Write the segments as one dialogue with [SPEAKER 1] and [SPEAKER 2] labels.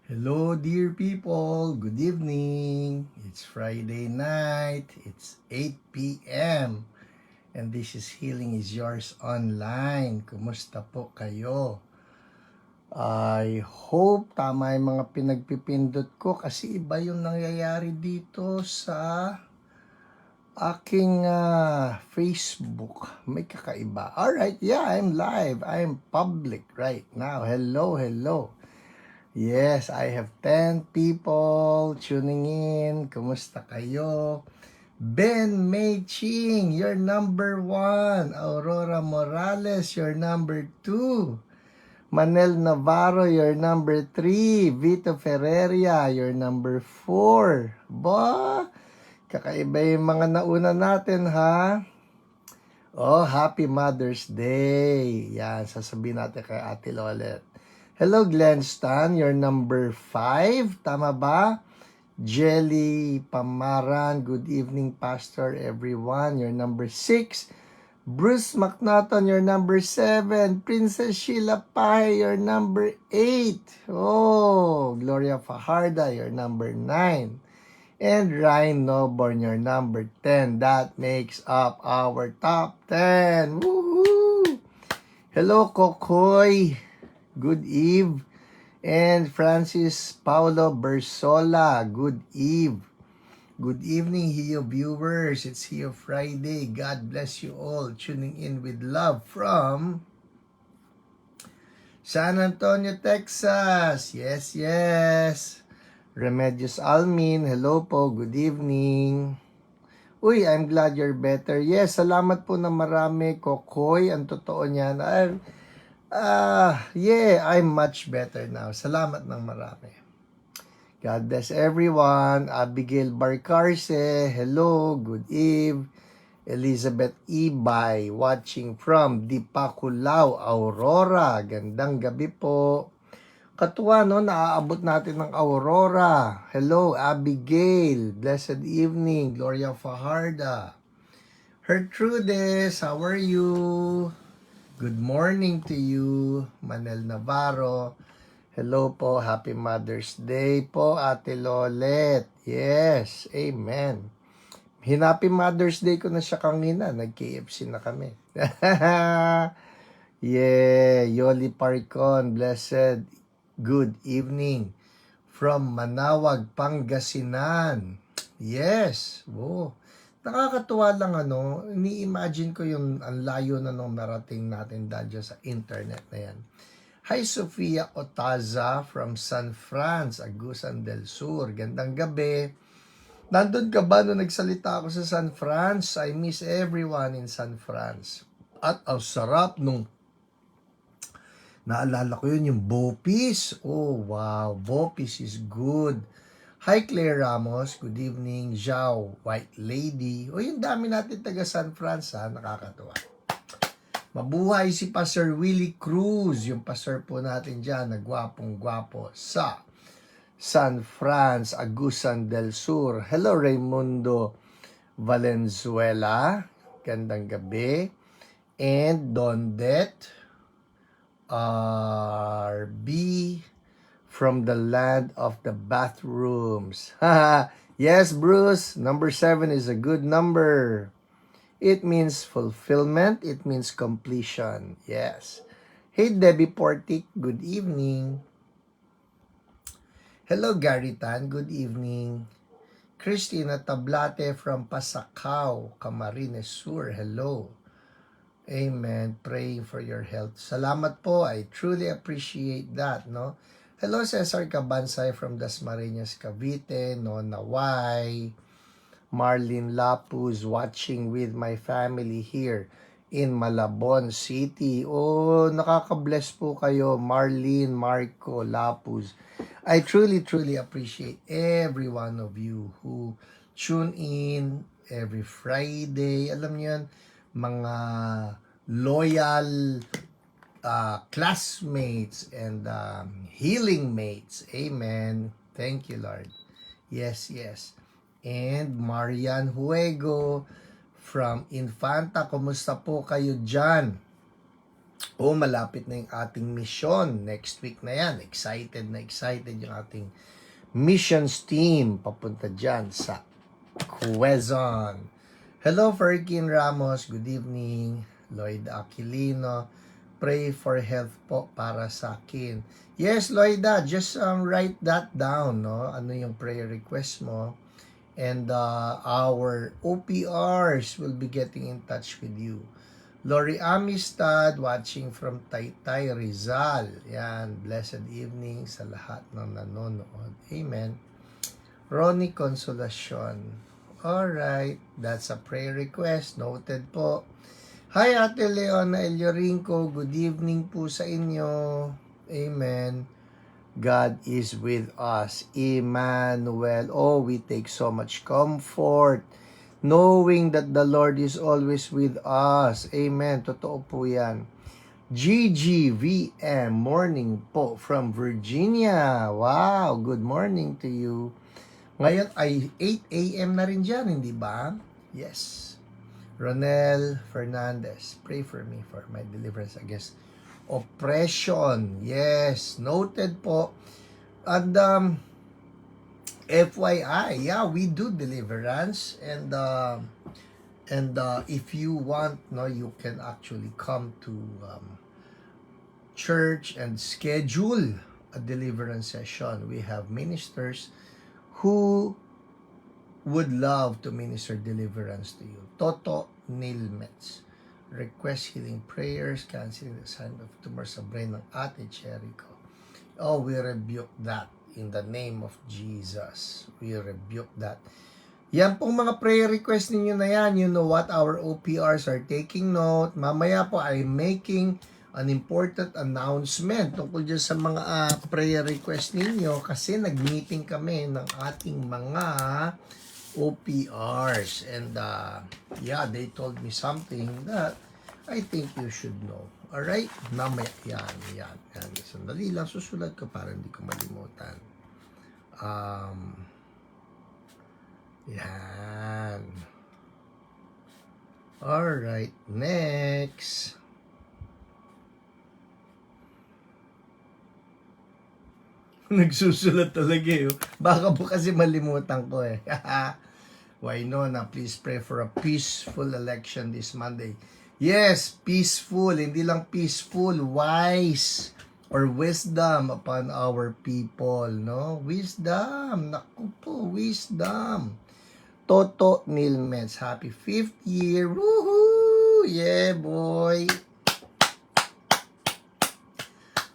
[SPEAKER 1] Hello, dear people. Good evening. It's Friday night. It's 8 p.m. And this is Healing is Yours Online. Kumusta po kayo? I hope tama yung mga pinagpipindot ko kasi iba yung nangyayari dito sa aking Facebook. May kakaiba. Alright, yeah, I'm live. I'm public right now. Hello, hello. Yes, I have 10 people tuning in. Kumusta kayo? Ben May Ching, you're number 1. Aurora Morales, you're number 2. Manel Navarro, you're number 3. Vito Ferreria, you're number 4. Ba? Kakaiba yung mga nauna natin, ha? Oh, Happy Mother's Day. Yan, sasabihin natin kay Ate Lolet. Hello, Glenn Stan. You're number 5. Tama ba? Jelly Pamaran. Good evening, Pastor, everyone. You're number 6. Bruce McNaughton, you're number 7. Princess Sheila Pai, you're number 8. Oh, Gloria Fajarda, you're number 9. And Ryan Noborn, you're number 10. That makes up our top 10. Woohoo! Hello, Kokoy. Good eve. And Francis Paulo Bersola, good eve. Good evening, Hio viewers. It's Hio Friday. God bless you all. Tuning in with love from San Antonio, Texas. Yes, yes. Remedios Almin, hello po. Good evening. Uy, I'm glad you're better. Yes, salamat po na marami, Kokoy. Ang totoo niyan. Yeah, I'm much better now. Salamat ng marami. God bless everyone. Abigail Barcarce, hello, good eve. Elizabeth Ibay, watching from Dipaculao, Aurora. Gandang gabi po. Katuwa, no? Naaabot natin ng Aurora. Hello, Abigail. Blessed evening. Gloria Fajarda. Gertrudes, how are you? Good morning to you, Manel Navarro. Hello po, Happy Mother's Day po, Ate Lolet. Yes, amen. Happy Mother's Day ko na siya kanina, nag-KFC na kami. Yeah, Yoli Parcon, blessed good evening from Manawag, Pangasinan. Yes, oh. Nakakatuwa lang ni-imagine ko yung ang layo na nung narating natin dahil sa internet na yan. Hi Sofia Otaza from San Franz, Agusan del Sur. Gandang gabi. Nandun ka ba nung nagsalita ako sa San Franz? I miss everyone in San Franz. At ang sarap nung naalala ko yun, yung Bopis. Oh wow, Bopis is good. Hi Claire Ramos, good evening. Zhao, White Lady. O yung dami natin taga San Franz ha, nakakatuwa. Mabuhay si Pastor Willie Cruz, yung pastor po natin dyan, nagwapong-gwapo sa San Franz, Agusan del Sur. Hello Raimundo Valenzuela, gandang gabi. And Dondet RB from the land of the bathrooms. Yes, Bruce, number 7 is a good number. It means fulfillment. It means completion. Yes. Hey, Debbie Portik, good evening. Hello, Gary Tan, good evening. Christina Tablate from Pasacao, Camarines Sur, hello. Amen. Praying for your health. Salamat po. I truly appreciate that, no? Hello, Cesar Cabansay from Dasmariñas, Cavite, Nona Y, Marlene Lapuz, watching with my family here in Malabon City. Oh, nakaka-bless po kayo, Marlene, Marco, Lapuz. I truly, truly appreciate every one of you who tune in every Friday. Alam niyo yan, mga loyal classmates and healing mates. Amen. Thank you, Lord. Yes, yes. And Marian Huego from Infanta. Kumusta po kayo dyan? malapit na yung ating mission. Next week na yan. Excited yung ating missions team. Papunta dyan sa Quezon. Hello, Ferkin Ramos. Good evening. Lloyd Aquilino. Pray for health po para sa akin. Yes, Lloyda, just write that down, no? Ano yung prayer request mo? And our OPRs will be getting in touch with you. Lori Amistad, watching from Taytay, Rizal. Yan, blessed evening sa lahat ng nanonood. Amen. Ronnie Consolacion. Alright, that's a prayer request. Noted po. Hi, Ate Leona Eliorinco. Good evening po sa inyo. Amen. God is with us. Emmanuel. Oh, we take so much comfort knowing that the Lord is always with us. Amen. Totoo po yan. GGVM, morning po from Virginia. Wow, good morning to you. Ngayon ay 8 a.m. na rin dyan, hindi ba? Yes. Ronel Fernandez, pray for me for my deliverance against oppression. Yes, noted po. And FYI, yeah, we do deliverance, and if you want, no, you can actually come to church and schedule a deliverance session. We have ministers who would love to minister deliverance to you. Toto Nilmets. Request healing prayers, canceling the sign of tumor sa brain ng Ate Cherry ko. Oh, we rebuke that in the name of Jesus. We rebuke that. Yan pong mga prayer request ninyo na yan. You know what? Our OPRs are taking note. Mamaya po I'm making an important announcement tungkol dyan sa mga prayer request ninyo kasi nag-meeting kami ng ating mga OPRs, and yeah, they told me something that I think you should know. Alright? Mamaya, yan. Sandali lang, susulat ko para hindi ko malimutan. Yan. Alright, next. Nagsusulat talaga eh. Baka po kasi malimutan ko eh. Why no na, please pray for a peaceful election this Monday. Yes, peaceful, hindi lang peaceful, wise or wisdom upon our people, no? Wisdom, naku po, wisdom. Toto Nilmets, happy 5th year. Woohoo! Yeah, boy.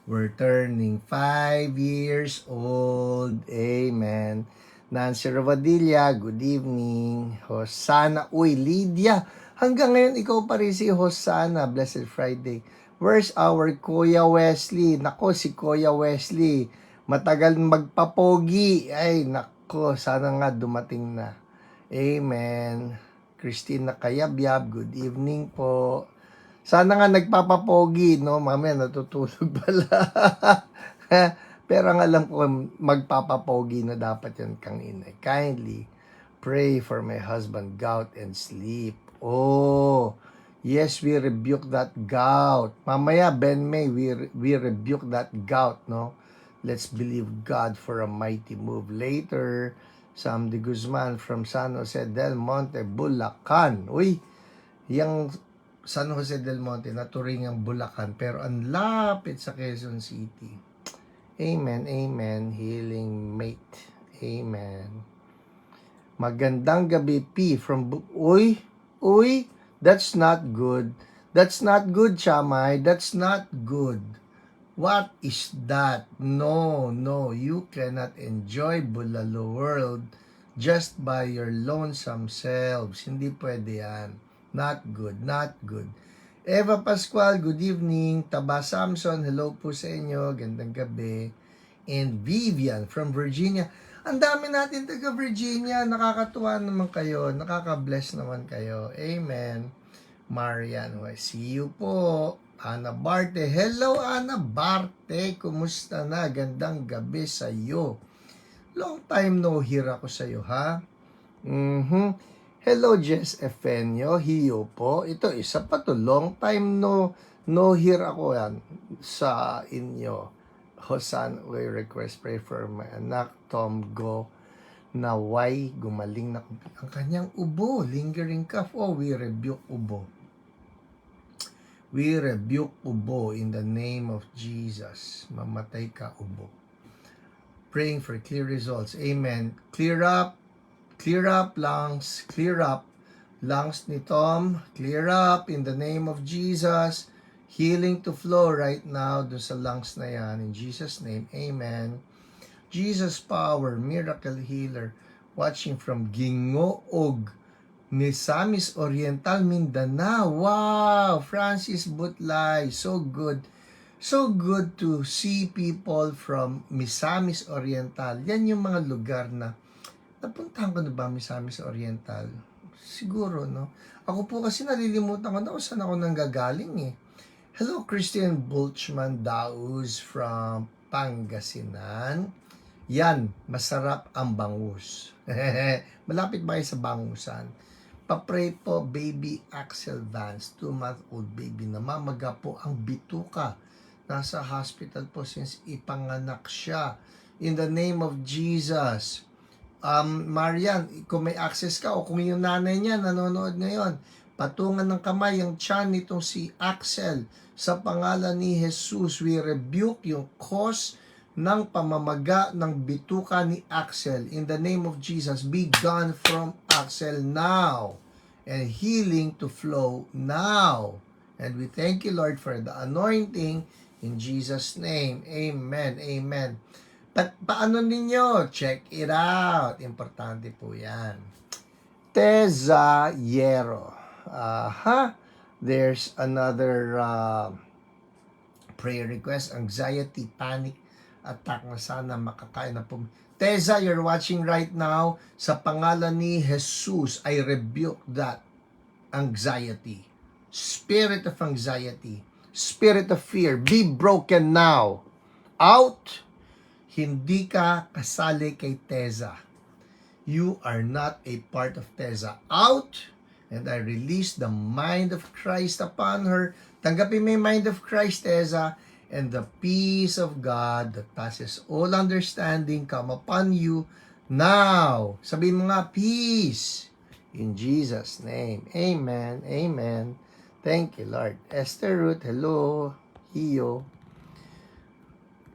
[SPEAKER 1] We're turning 5 years old. Amen. Nancy Ravadilla, good evening. Hosanna. Uy, Lydia, hanggang ngayon ikaw pa rin si Hosanna. Blessed Friday. Where's our Kuya Wesley? Nako, si Kuya Wesley. Matagal magpapogi. Ay, nako, sana nga dumating na. Amen. Christina Kayabyab, good evening po. Sana nga nagpapapogi, no? Mamaya natutulog pala. Pero ang alam ko, magpapapogi na dapat yan kang inay. Kindly pray for my husband, gout and sleep. Oh, yes, we rebuke that gout. Mamaya, Ben May, we rebuke that gout, no? Let's believe God for a mighty move. Later, Sam de Guzman from San Jose del Monte, Bulacan. Uy, yung San Jose del Monte, naturing ang Bulacan, pero ang lapit sa Quezon City. Amen, amen. Healing mate. Amen. Magandang gabi, P. From... Uy, that's not good. That's not good, Chamay. That's not good. What is that? No, you cannot enjoy Bulalo World just by your lonesome selves. Hindi pwede yan. Not good. Eva Pascual, good evening. Taba Samson, hello po sa inyo. Gandang gabi. And Vivian from Virginia. Ang dami natin taga Virginia. Nakakatuwa naman kayo. Nakaka-bless naman kayo. Amen. Marian, I see you po. Ana Barte. Hello, Ana Barte. Kumusta na? Gandang gabi sa iyo. Long time no hear ako sa iyo, ha? Hello, Jess Efenio. Hiyo po. Ito, isa pa to. Long time no No, here ako yan sa inyo. Hosan, we request pray for my anak, Tom Go, na why gumaling na ang kanyang ubo, lingering cough. Oh, we rebuke ubo. We rebuke ubo in the name of Jesus. Mamatay ka, ubo. Praying for clear results. Amen. Clear up lungs, clear up lungs ni Tom, clear up in the name of Jesus. Healing to flow right now dun sa lungs na yan. In Jesus' name, amen. Jesus power, miracle healer, watching from Gingoog, Misamis Oriental, Mindanao. Wow! Francis Butlay, so good. So good to see people from Misamis Oriental. Yan yung mga lugar na napuntahan ko na ba Misamis Oriental? Siguro, no? Ako po kasi nalilimutan ko na kung saan ako nanggagaling eh. Hello, Christian Bulchman Dauz from Pangasinan. Yan, masarap ang bangus. Malapit ba kayo sa bangusan? Papray po, baby Axel Vance, 2-month-old baby. Namamaga po ang bituka. Nasa hospital po since ipanganak siya. In the name of Jesus. Marian, kung may access ka o kung yung nanay niya nanonood ngayon, patungan ng kamay yung tiyan nitong si Axel. Sa pangalan ni Jesus, we rebuke yung cause ng pamamaga ng bituka ni Axel. In the name of Jesus, be gone from Axel now. And healing to flow now. And we thank you, Lord, for the anointing. In Jesus' name, amen, amen. Paano ninyo? Check it out. Importante po yan. Tezayero. There's another prayer request. Anxiety, panic, attack na sana makakain na po. Teza, you're watching right now. Sa pangalan ni Jesus, I rebuke that anxiety. Spirit of anxiety. Spirit of fear. Be broken now. Out. Hindi ka kasali kay Teza. You are not a part of Teza. Out! And I release the mind of Christ upon her. Tanggapin mo yung mind of Christ, Teza. And the peace of God that passes all understanding come upon you now. Sabihin mo nga, peace. In Jesus' name. Amen. Amen. Thank you, Lord. Esther Ruth, hello. Hiyo.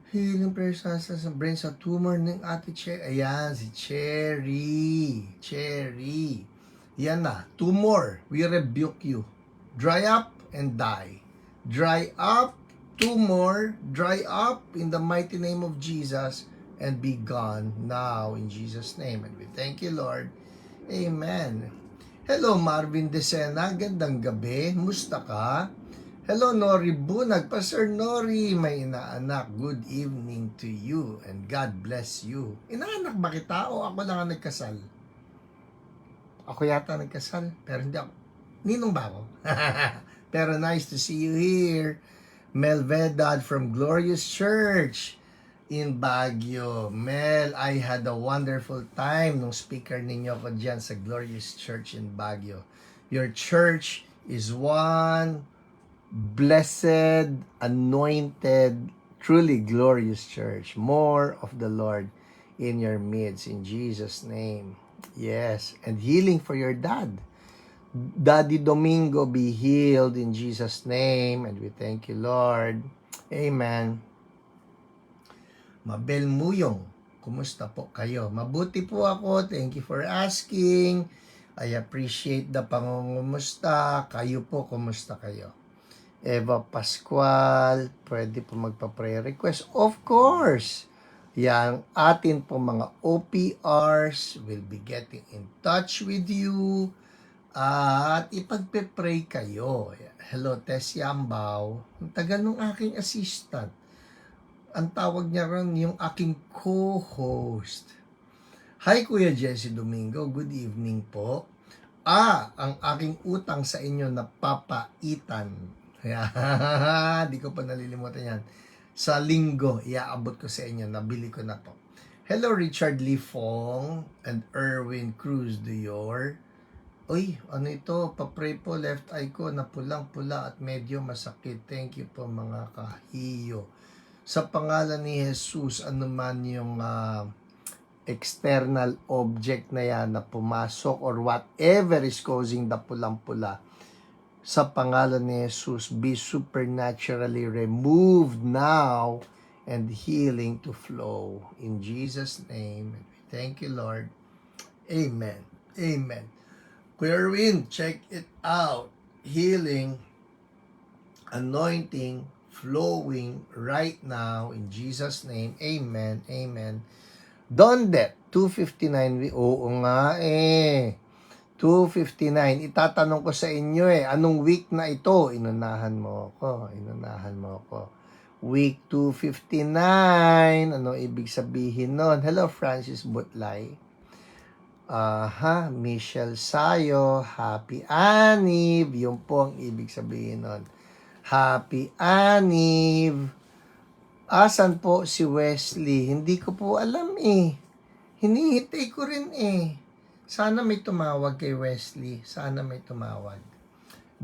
[SPEAKER 1] Healing prayers sa brain sa tumor ng ate Cherry. Ayan, si Cherry. Cherry. Yan na. Tumor. We rebuke you. Dry up and die. Dry up. Tumor. Dry up in the mighty name of Jesus and be gone now in Jesus' name. And we thank you, Lord. Amen. Hello, Marvin Desena. Gandang gabi. Musta ka? Hello, Nori Bunag. Pastor Nori, may inaanak. Good evening to you and God bless you. Inaanak ba kita o ako lang ang nagkasal? Ako yata nagkasal, pero hindi ako. Ninong ba ako? Pero nice to see you here. Mel Vedad from Glorious Church in Baguio. Mel, I had a wonderful time nung speaker ninyo ko dyan sa Glorious Church in Baguio. Your church is one blessed, anointed, truly glorious church. More of the Lord in your midst, in Jesus' name. Yes, and healing for your dad. Daddy Domingo, be healed in Jesus' name, and we thank you, Lord. Amen. Mabel Muyong, kumusta po kayo? Mabuti po ako. Thank you for asking. I appreciate the pangungumusta. Kayo po, kumusta kayo? Eva Pascual, pwede po magpa-prayer request. Of course! Yang atin po mga OPRs will be getting in touch with you at ipagpe-pray kayo. Hello, Tess Yambao. Ang tagal nung aking assistant. Ang tawag niya ron yung aking co-host. Hi, Kuya Jesse Domingo. Good evening po. Ang aking utang sa inyo na papaitan. Di ko pa nalilimutan yan. Sa linggo, iaabot ko sa inyo. Nabili ko na po. Hello, Richard Lee Fong and Erwin Cruz Dior. Uy, ano ito? Pa-pray po, left eye ko na pulang-pula at medyo masakit. Thank you po mga kahiyo. Sa pangalan ni Jesus, ano man yung external object na yan na pumasok or whatever is causing the pulang-pula, sa pangalan ni Jesus, be supernaturally removed now and healing to flow. In Jesus' name, thank you, Lord. Amen. Amen. Kuya Erwin, check it out. Healing, anointing, flowing right now in Jesus' name. Amen. Amen. Dondet, 259. Oo nga 259. Itatanong ko sa inyo anong week na ito? Inunahan mo ako. Week 259. Ano ibig sabihin nun? Hello, Francis Butlay. Michelle Sayo, Happy Aniv. Yun po ang ibig sabihin nun. Happy Aniv. Asan po si Wesley? Hindi ko po alam Hinihintay ko rin Sana may tumawag kay Wesley. Sana may tumawag.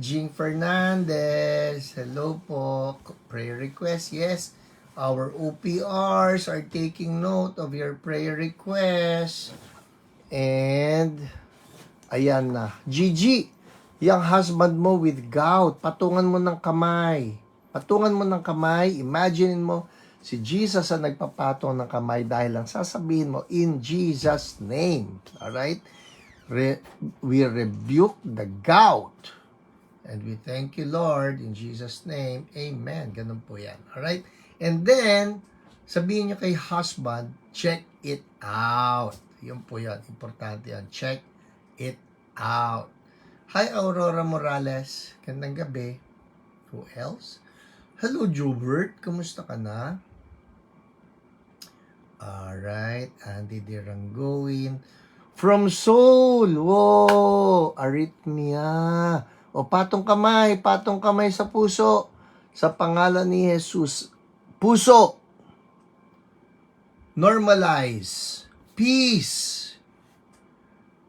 [SPEAKER 1] Jean Fernandez. Hello po. Prayer request. Yes. Our OPRs are taking note of your prayer request. And, ayan na. Gigi, yung husband mo with gout, patungan mo ng kamay. Imagine mo, si Jesus ang nagpapatong ng kamay dahil lang sasabihin mo, in Jesus' name. Alright? We rebuke the gout. And we thank you, Lord, in Jesus' name. Amen. Ganun po yan. Alright? And then, sabihin nyo kay husband, check it out. Yun po yan. Importante yan. Check it out. Hi, Aurora Morales. Gandang gabi. Who else? Hello, Jubert. Kumusta ka na? Alright. Andy Dirangoin. From Seoul. Whoa! Arrhythmia. O, patong kamay sa puso. Sa pangalan ni Jesus. Puso. Normalize. Peace.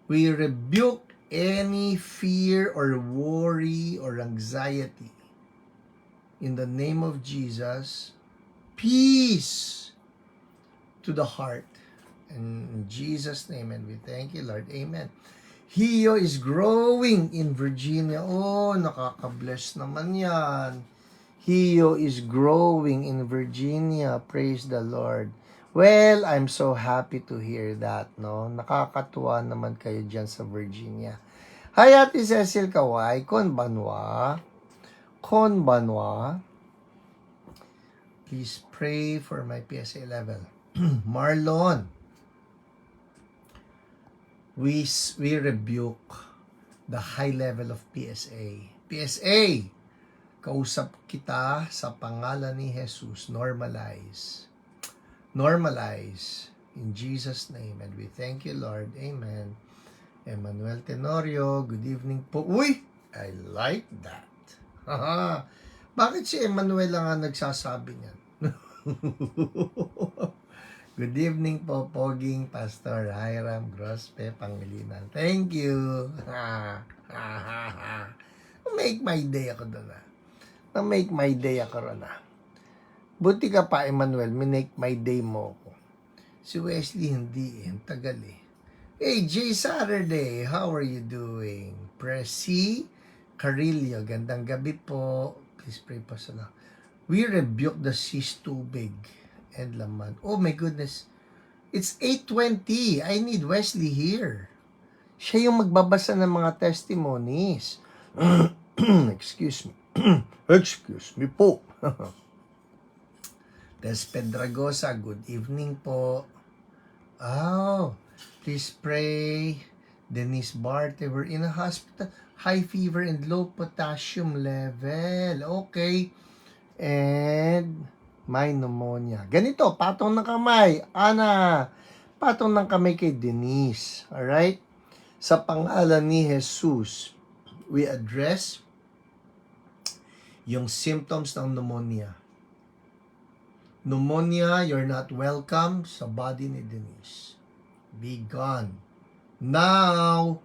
[SPEAKER 1] We rebuke any fear or worry or anxiety. In the name of Jesus, peace to the heart. In Jesus' name, and we thank you, Lord. Amen. Hio is growing in Virginia. Oh, nakaka-bless naman yan. Hio is growing in Virginia. Praise the Lord. Well, I'm so happy to hear that, no? Nakakatuwa naman kayo dyan sa Virginia. Hi, Ate Cecil Kawai. Konbanwa. Please pray for my PSA level. Marlon. We rebuke the high level of PSA. PSA! Kausap kita sa pangalan ni Jesus. Normalize in Jesus' name, and we thank you, Lord. Amen. Emmanuel Tenorio, good evening po. Uy, I like that. Bakit si Emmanuel lang ang nagsasabi niyan? Good evening po, Poging Pastor Hiram Grospe Pangilinan. Thank you. Make my day ako doon make my day ako ron Buti ka pa, Emmanuel, make my day mo ko. Si Wesley hindi ang tagal Hey, J Saturday, how are you doing? Presi Carillo, gandang gabi po. Please pray pa sa We rebuke the cyst tubig and laman. Oh my goodness. It's 8:20. I need Wesley here. Siya yung magbabasa ng mga testimonies. Excuse me. Excuse me po. Des Pedragosa, good evening po. Oh, please pray. Denise Barte, we're in a hospital. High fever and low potassium level. Okay. And may pneumonia. Ganito, patong ng kamay. Ana, patong ng kamay kay Denise. Alright? Sa pangalan ni Jesus, we address yung symptoms ng pneumonia. Pneumonia, you're not welcome sa body ni Denise. Be gone. Now,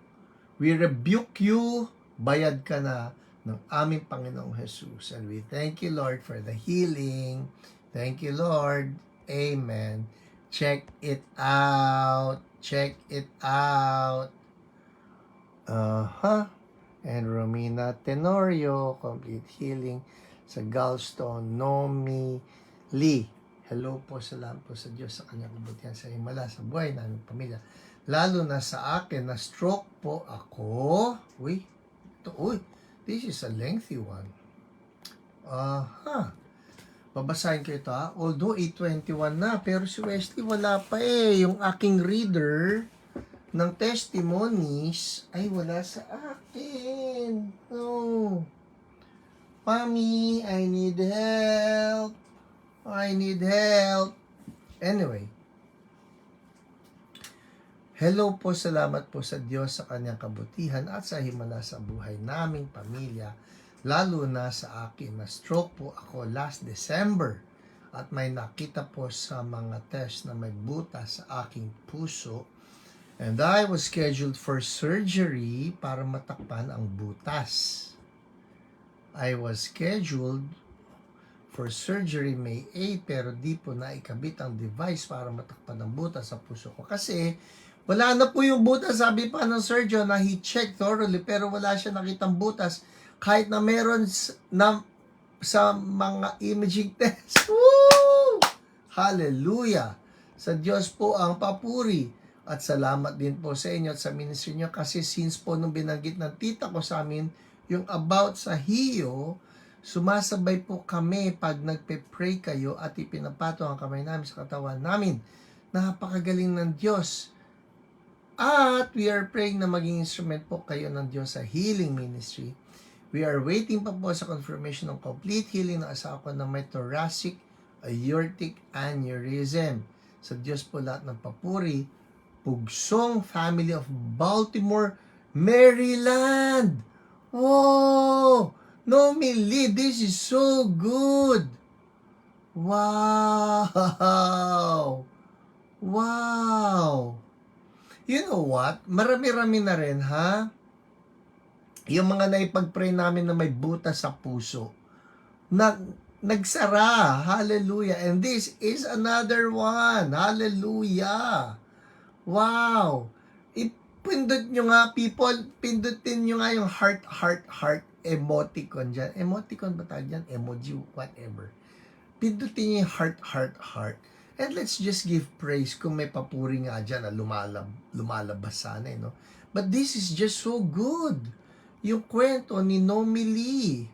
[SPEAKER 1] We rebuke you, bayad ka na ng aming Panginoong Jesus. And we thank you, Lord, for the healing. Thank you, Lord. Amen. Check it out. Check it out. And Romina Tenorio, complete healing sa gallstone. Nomi Lee. Hello po, salamat po sa Diyos sa kanyang kabutihan sa himala, sa buhay namin pamilya. Lalo na sa akin, na stroke po ako. This is a lengthy one. Babasahin ko ito ha. Although 8:21 na, pero si Wesley wala pa eh. Yung aking reader ng testimonies ay wala sa akin. No. Mommy, I need help. I need help. Anyway. Hello po, salamat po sa Diyos sa kanyang kabutihan at sa himala sa buhay naming pamilya, lalo na sa akin. Na stroke po ako last December at may nakita po sa mga test na may butas sa aking puso, and I was scheduled for surgery para matakpan ang butas. I was scheduled for surgery May 8 pero di po naikabit ang device para matakpan ang butas sa puso ko kasi wala na po yung butas. Sabi pa ng surgeon na he checked thoroughly pero wala siya nakitang butas kahit na meron na sa mga imaging test. Woo! Hallelujah! Sa Diyos po ang papuri at salamat din po sa inyo at sa ministry nyo kasi since po nung binanggit ng tita ko sa amin yung about sa hiyo, sumasabay po kami pag nagpe-pray kayo at ipinapato ang kamay namin sa katawan namin. Napakagaling ng Diyos. At we are praying na maging instrument po kayo ng Diyos sa healing ministry. We are waiting pa po sa confirmation ng complete healing ng asawa ko na may thoracic aortic aneurysm. Sa Diyos po lahat ng papuri. Pugsong family of Baltimore, Maryland. Whoa! Nomi Lee, this is so good. Wow! Wow! You know what? Marami-rami na rin, ha? Yung mga naipag-pray namin na may butas sa puso. Nagsara. Hallelujah. And this is another one. Hallelujah. Wow. Ipindot nyo nga, people. Pindutin nyo nga yung heart, heart, heart emoticon dyan. Emoticon ba tawag dyan? Emoji, whatever. Pindutin nyo yung heart, heart, heart. And let's just give praise kung may papuri nga dyan na lumalabas sana, no? But this is just so good. Yung kwento ni Nomi Lee.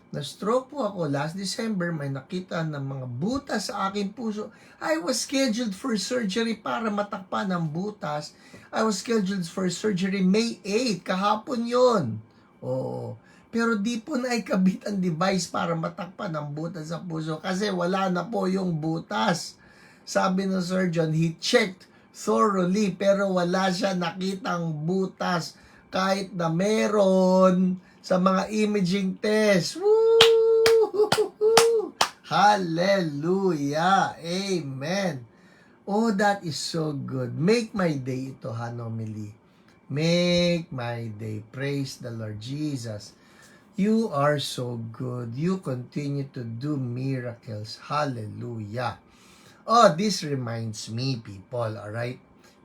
[SPEAKER 1] Na-stroke po ako last December, may nakita ng mga butas sa aking puso. I was scheduled for surgery para matakpan ang butas. I was scheduled for surgery May 8, kahapon yon. Oo. Pero di po naikabit ang device para matakpan ang butas sa puso kasi wala na po yung butas. Sabi ng surgeon, he checked thoroughly pero wala siya nakitang butas kahit na meron sa mga imaging test. Woo! Hallelujah! Amen! Oh, that is so good. Make my day ito, Hanomili. Make my day. Praise the Lord Jesus. You are so good. You continue to do miracles. Hallelujah. Oh, this reminds me, people, alright?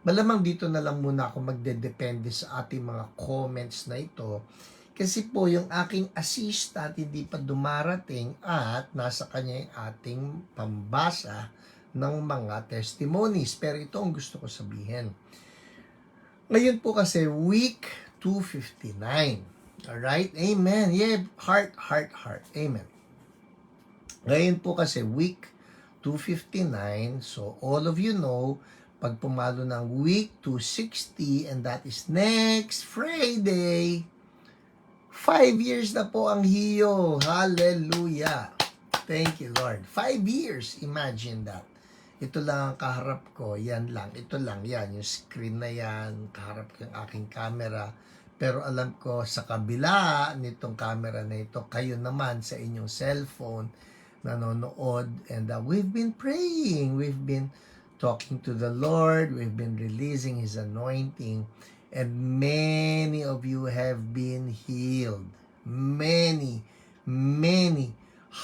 [SPEAKER 1] Malamang dito na lang muna ako magdedepende sa ating mga comments na ito. Kasi po, yung aking assistant hindi pa dumarating at nasa kanya yung ating pambasa ng mga testimonies. Pero ito ang gusto ko sabihin. Ngayon po kasi, week 259. Alright? Amen. Yeah, heart, heart, heart. Amen. Ngayon po kasi, week 259. So, all of you know, pag pumalo ng week 260, and that is next Friday, 5 years na po ang hiyo. Hallelujah. Thank you, Lord. 5 years. Imagine that. Ito lang ang kaharap ko. Yan lang. Ito lang. Yan. Yung screen na yan. Kaharap ko yung aking camera. Pero alam ko sa kabila nitong camera na ito, kayo naman sa inyong cellphone, nanonood, and we've been praying, we've been talking to the Lord, we've been releasing His anointing, And many of you have been healed. Many, many,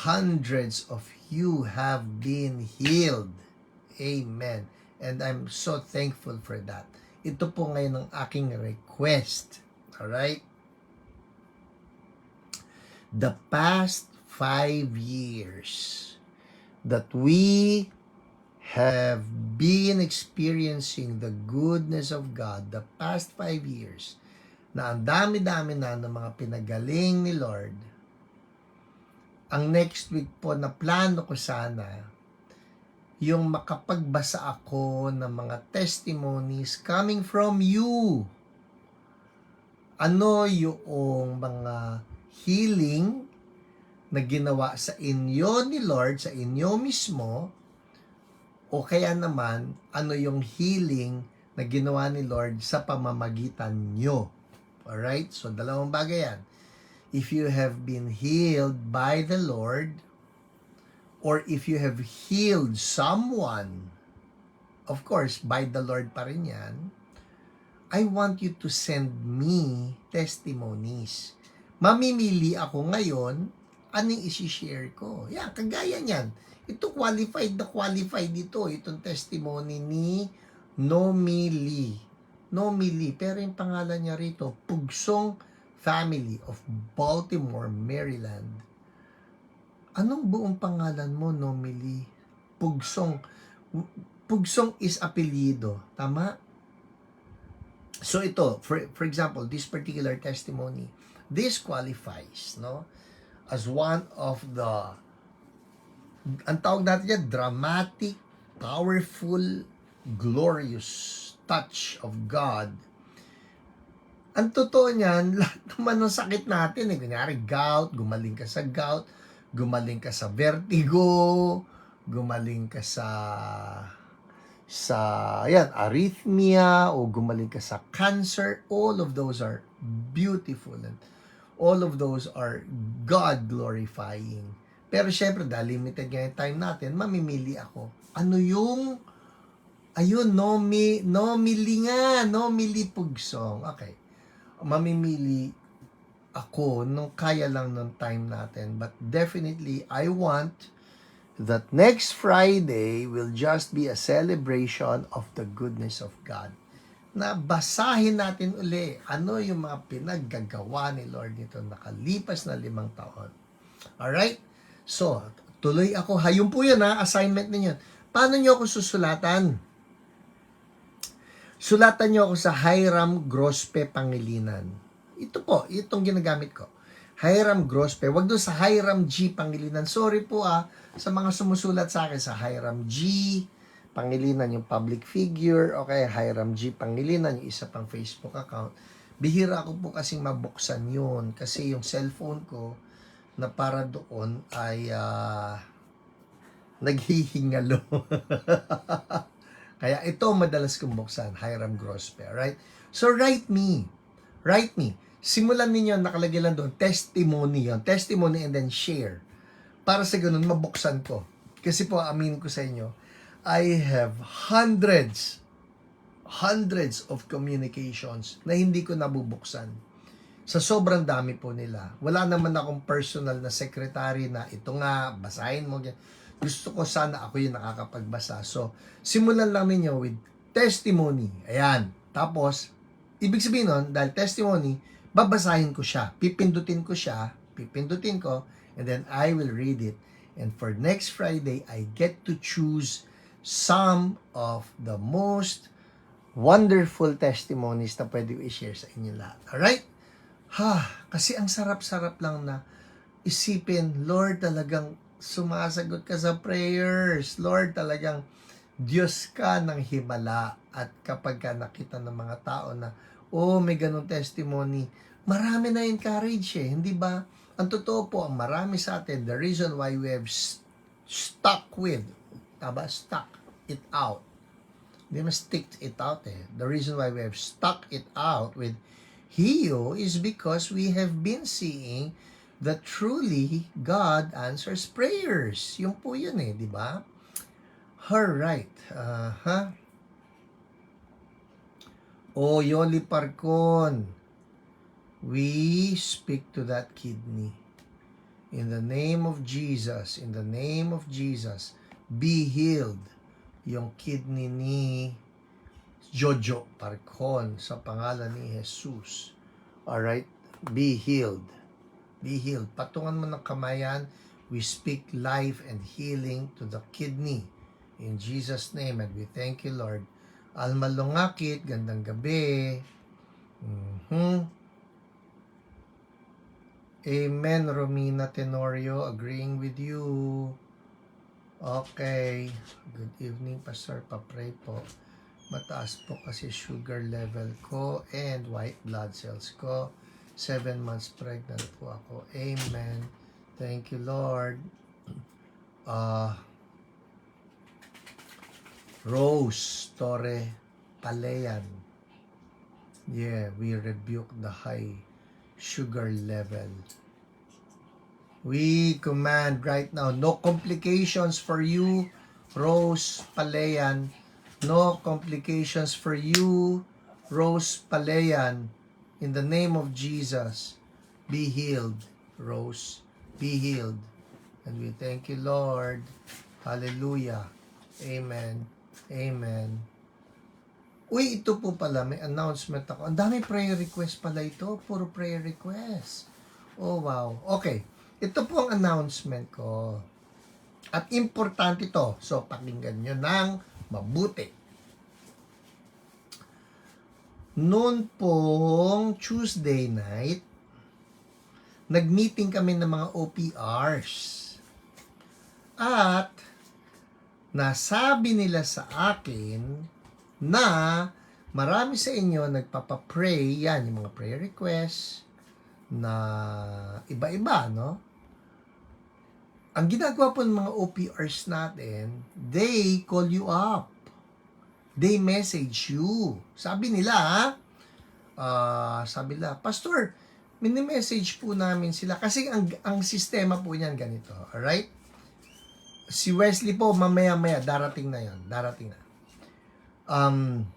[SPEAKER 1] hundreds of you have been healed. Amen. And I'm so thankful for that. Ito po ngayon ang aking request. Alright? The past 5 years that we have been experiencing the goodness of God, the past 5 years, na ang dami-dami na ng mga pinagaling ni Lord, ang next week po na plano ko sana, yung makapagbasa ako ng mga testimonies coming from you. Ano yung mga healing na ginawa sa inyo ni Lord, sa inyo mismo, o kaya naman, ano yung healing na ginawa ni Lord sa pamamagitan nyo. Alright? So, dalawang bagay yan. If you have been healed by the Lord, or if you have healed someone, of course, by the Lord pa rin yan, I want you to send me testimonies. Mamimili ako ngayon, anong isi-share ko. Yan, kagaya niyan. Ito qualified dito. Itong testimony ni Nomi Lee. Nomi Lee. Pero yung pangalan niya rito, Pugsong Family of Baltimore, Maryland. Anong buong pangalan mo, Nomi Lee? Pugsong. Pugsong is apelyido. Tama? So ito, for example, this particular testimony, this qualifies, no? As one of the, ang tawag natin yan, dramatic, powerful, glorious touch of God. Ang totoo niyan, lahat naman ng sakit natin, kunyari gout, gumaling ka sa gout, gumaling ka sa vertigo, gumaling ka sa arrhythmia, o gumaling ka sa cancer. All of those are beautiful, and all of those are God glorifying. Pero syempre, dahil limited nga yung time natin, mamimili ako. Ano yung, ayun, Nomili Pugsong. Okay. Mamimili ako nung kaya lang ng time natin. But definitely, I want that next Friday will just be a celebration of the goodness of God. Na basahin natin uli ano yung mga pinaggagawa ni Lord nito nakalipas na 5 taon. Alright? So, tuloy ako. Hayun po yun assignment ninyo. Paano nyo ako susulatan? Sulatan nyo ako sa Hiram Grospe Pangilinan. Ito po, itong ginagamit ko. Hiram Grospe. Wag doon sa Hiram G Pangilinan. Sorry po sa mga sumusulat sa akin sa Hiram G Pangilinan, yung public figure, okay, Hiram G Pangilinan, yung isa pang Facebook account. Bihira ako po kasing mabuksan yun kasi yung cellphone ko na para doon ay naghihingalo. Kaya ito madalas kong buksan, Hiram Grospe, right? So write me. Simulan ninyo, nakalagay lang doon, testimony yun. Testimony and then share. Para sa ganun, mabuksan ko. Kasi po, amin ko sa inyo, I have hundreds of communications na hindi ko nabubuksan. Sa sobrang dami po nila. Wala naman akong personal na secretary na ito nga, basahin mo. Gusto ko sana ako yung nakakapagbasa. So, simulan lang ninyo with testimony. Ayan. Tapos, ibig sabihin nun, dahil testimony, babasahin ko siya. Pipindutin ko, and then I will read it. And for next Friday, I get to choose some of the most wonderful testimonies na pwede ko i-share sa inyo lahat. Alright? Kasi ang sarap-sarap lang na isipin, Lord, talagang sumasagot ka sa prayers. Lord, talagang Diyos ka ng himala. At kapag ka nakita ng mga tao na, may ganun testimony, marami na encourage hindi ba? Ang totoo po, ang marami sa atin, the reason why we have stuck it out. Hindi mas stick it out The reason why we have stuck it out with Hio is because we have been seeing that truly God answers prayers. Yung po yun di ba? Alright. O Yoli Parcon, we speak to that kidney. In the name of Jesus, in the name of Jesus, be healed yung kidney ni Jojo Parcon sa pangalan ni Jesus. Alright? Be healed. Be healed. Patungan mo ng kamayan. We speak life and healing to the kidney. In Jesus' name, and we thank you, Lord. Alma Lungakit, gandang gabi. Amen, Romina Tenorio, agreeing with you. Okay. Good evening, Pastor. Papray po. Mataas po kasi sugar level ko and white blood cells ko. 7 months pregnant po ako. Amen. Thank you, Lord. Rose Torre Palayan. Yeah, we rebuke the high sugar level. We command right now, no complications for you, Rose Palayan. No complications for you, Rose Palayan. In the name of Jesus, be healed, Rose. Be healed. And we thank you, Lord. Hallelujah. Amen. Amen. Uy, ito po pala, may announcement ako. Ang dami prayer request pala ito. Puro prayer request. Oh, wow. Okay. Ito po ang announcement ko. At importante ito. So, pakinggan nyo ng mabuti. Noon pong Tuesday night, nag-meeting kami ng mga OPRs. At nasabi nila sa akin na marami sa inyo nagpapapray, yan, yung mga prayer requests na iba-iba, no? Ang ginagawa po ng mga OPRs natin, they call you up. They message you. Sabi nila, Pastor, mini-message po namin sila. Kasi ang sistema po niyan ganito. Alright? Si Wesley po, mamaya-maya, darating na yon. Darating na. Ang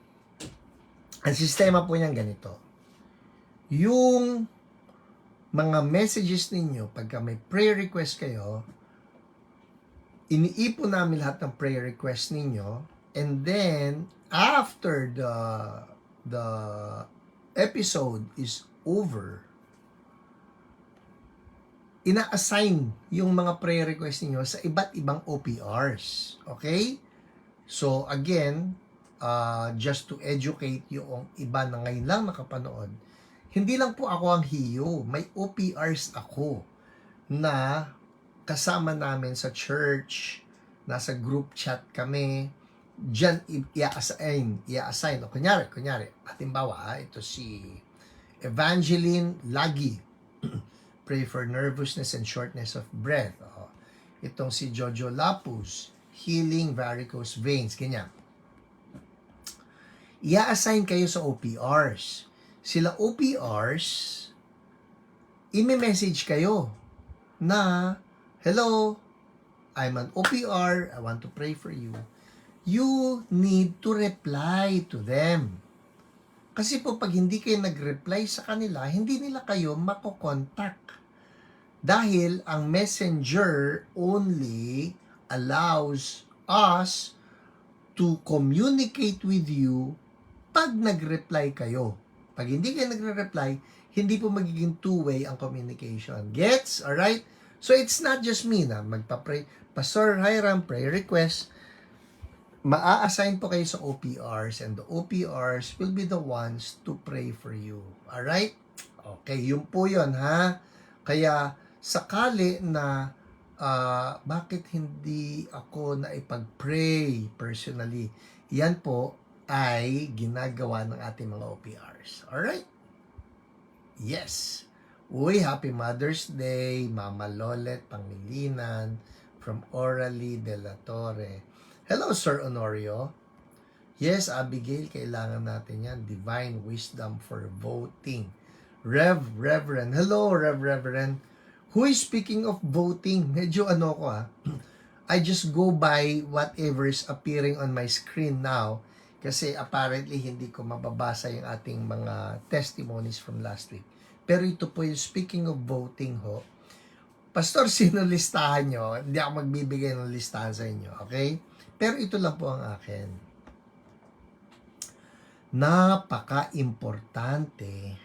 [SPEAKER 1] sistema po niyan ganito. Yung mga messages ninyo, pagka may prayer request kayo, iniipon namin lahat ng prayer request ninyo, and then after the episode is over, ina-assign yung mga prayer request niyo sa iba't ibang OPRs. Okay? So again, just to educate yung iba na ngayon lang nakapanood, hindi lang po ako ang hiyo, may OPRs ako na kasama namin sa church, nasa group chat kami, dyan i-assign. O, kunyari, halimbawa, ito si Evangeline Lagi, pray for nervousness and shortness of breath. O, itong si Jojo Lapus, healing varicose veins, ganyan. I-assign kayo sa OPRs. Sila OPRs, i-message kayo na, hello, I'm an OPR, I want to pray for you. You need to reply to them. Kasi po pag hindi kayo nag-reply sa kanila, hindi nila kayo makokontak. Dahil ang messenger only allows us to communicate with you pag nag-reply kayo. Pag hindi kayo nagre-reply, hindi po magiging two-way ang communication. Gets? Alright? So it's not just me na magpa-pray. Pastor Hiram, prayer request. Maa-assign po kayo sa OPRs, and the OPRs will be the ones to pray for you. Alright? Okay, yun po yun, ha? Kaya, sakali na bakit hindi ako na ipag-pray personally, yan po ay ginagawa ng ating mga OPRs. Alright? Yes. Uy, happy Mother's Day, Mama Lolet Pangilinan, from Orally de la Torre. Hello, Sir Honorio. Yes, Abigail, kailangan natin yan. Divine wisdom for voting. Reverend. Hello, Reverend. Who is speaking of voting? Medyo ano ko I just go by whatever is appearing on my screen now. Kasi apparently hindi ko mababasa yung ating mga testimonies from last week. Pero ito po yung speaking of voting ho. Pastor, sino listahan nyo? Hindi ako magbibigay ng listahan sa inyo, okay? Pero ito lang po ang akin. Napaka-importante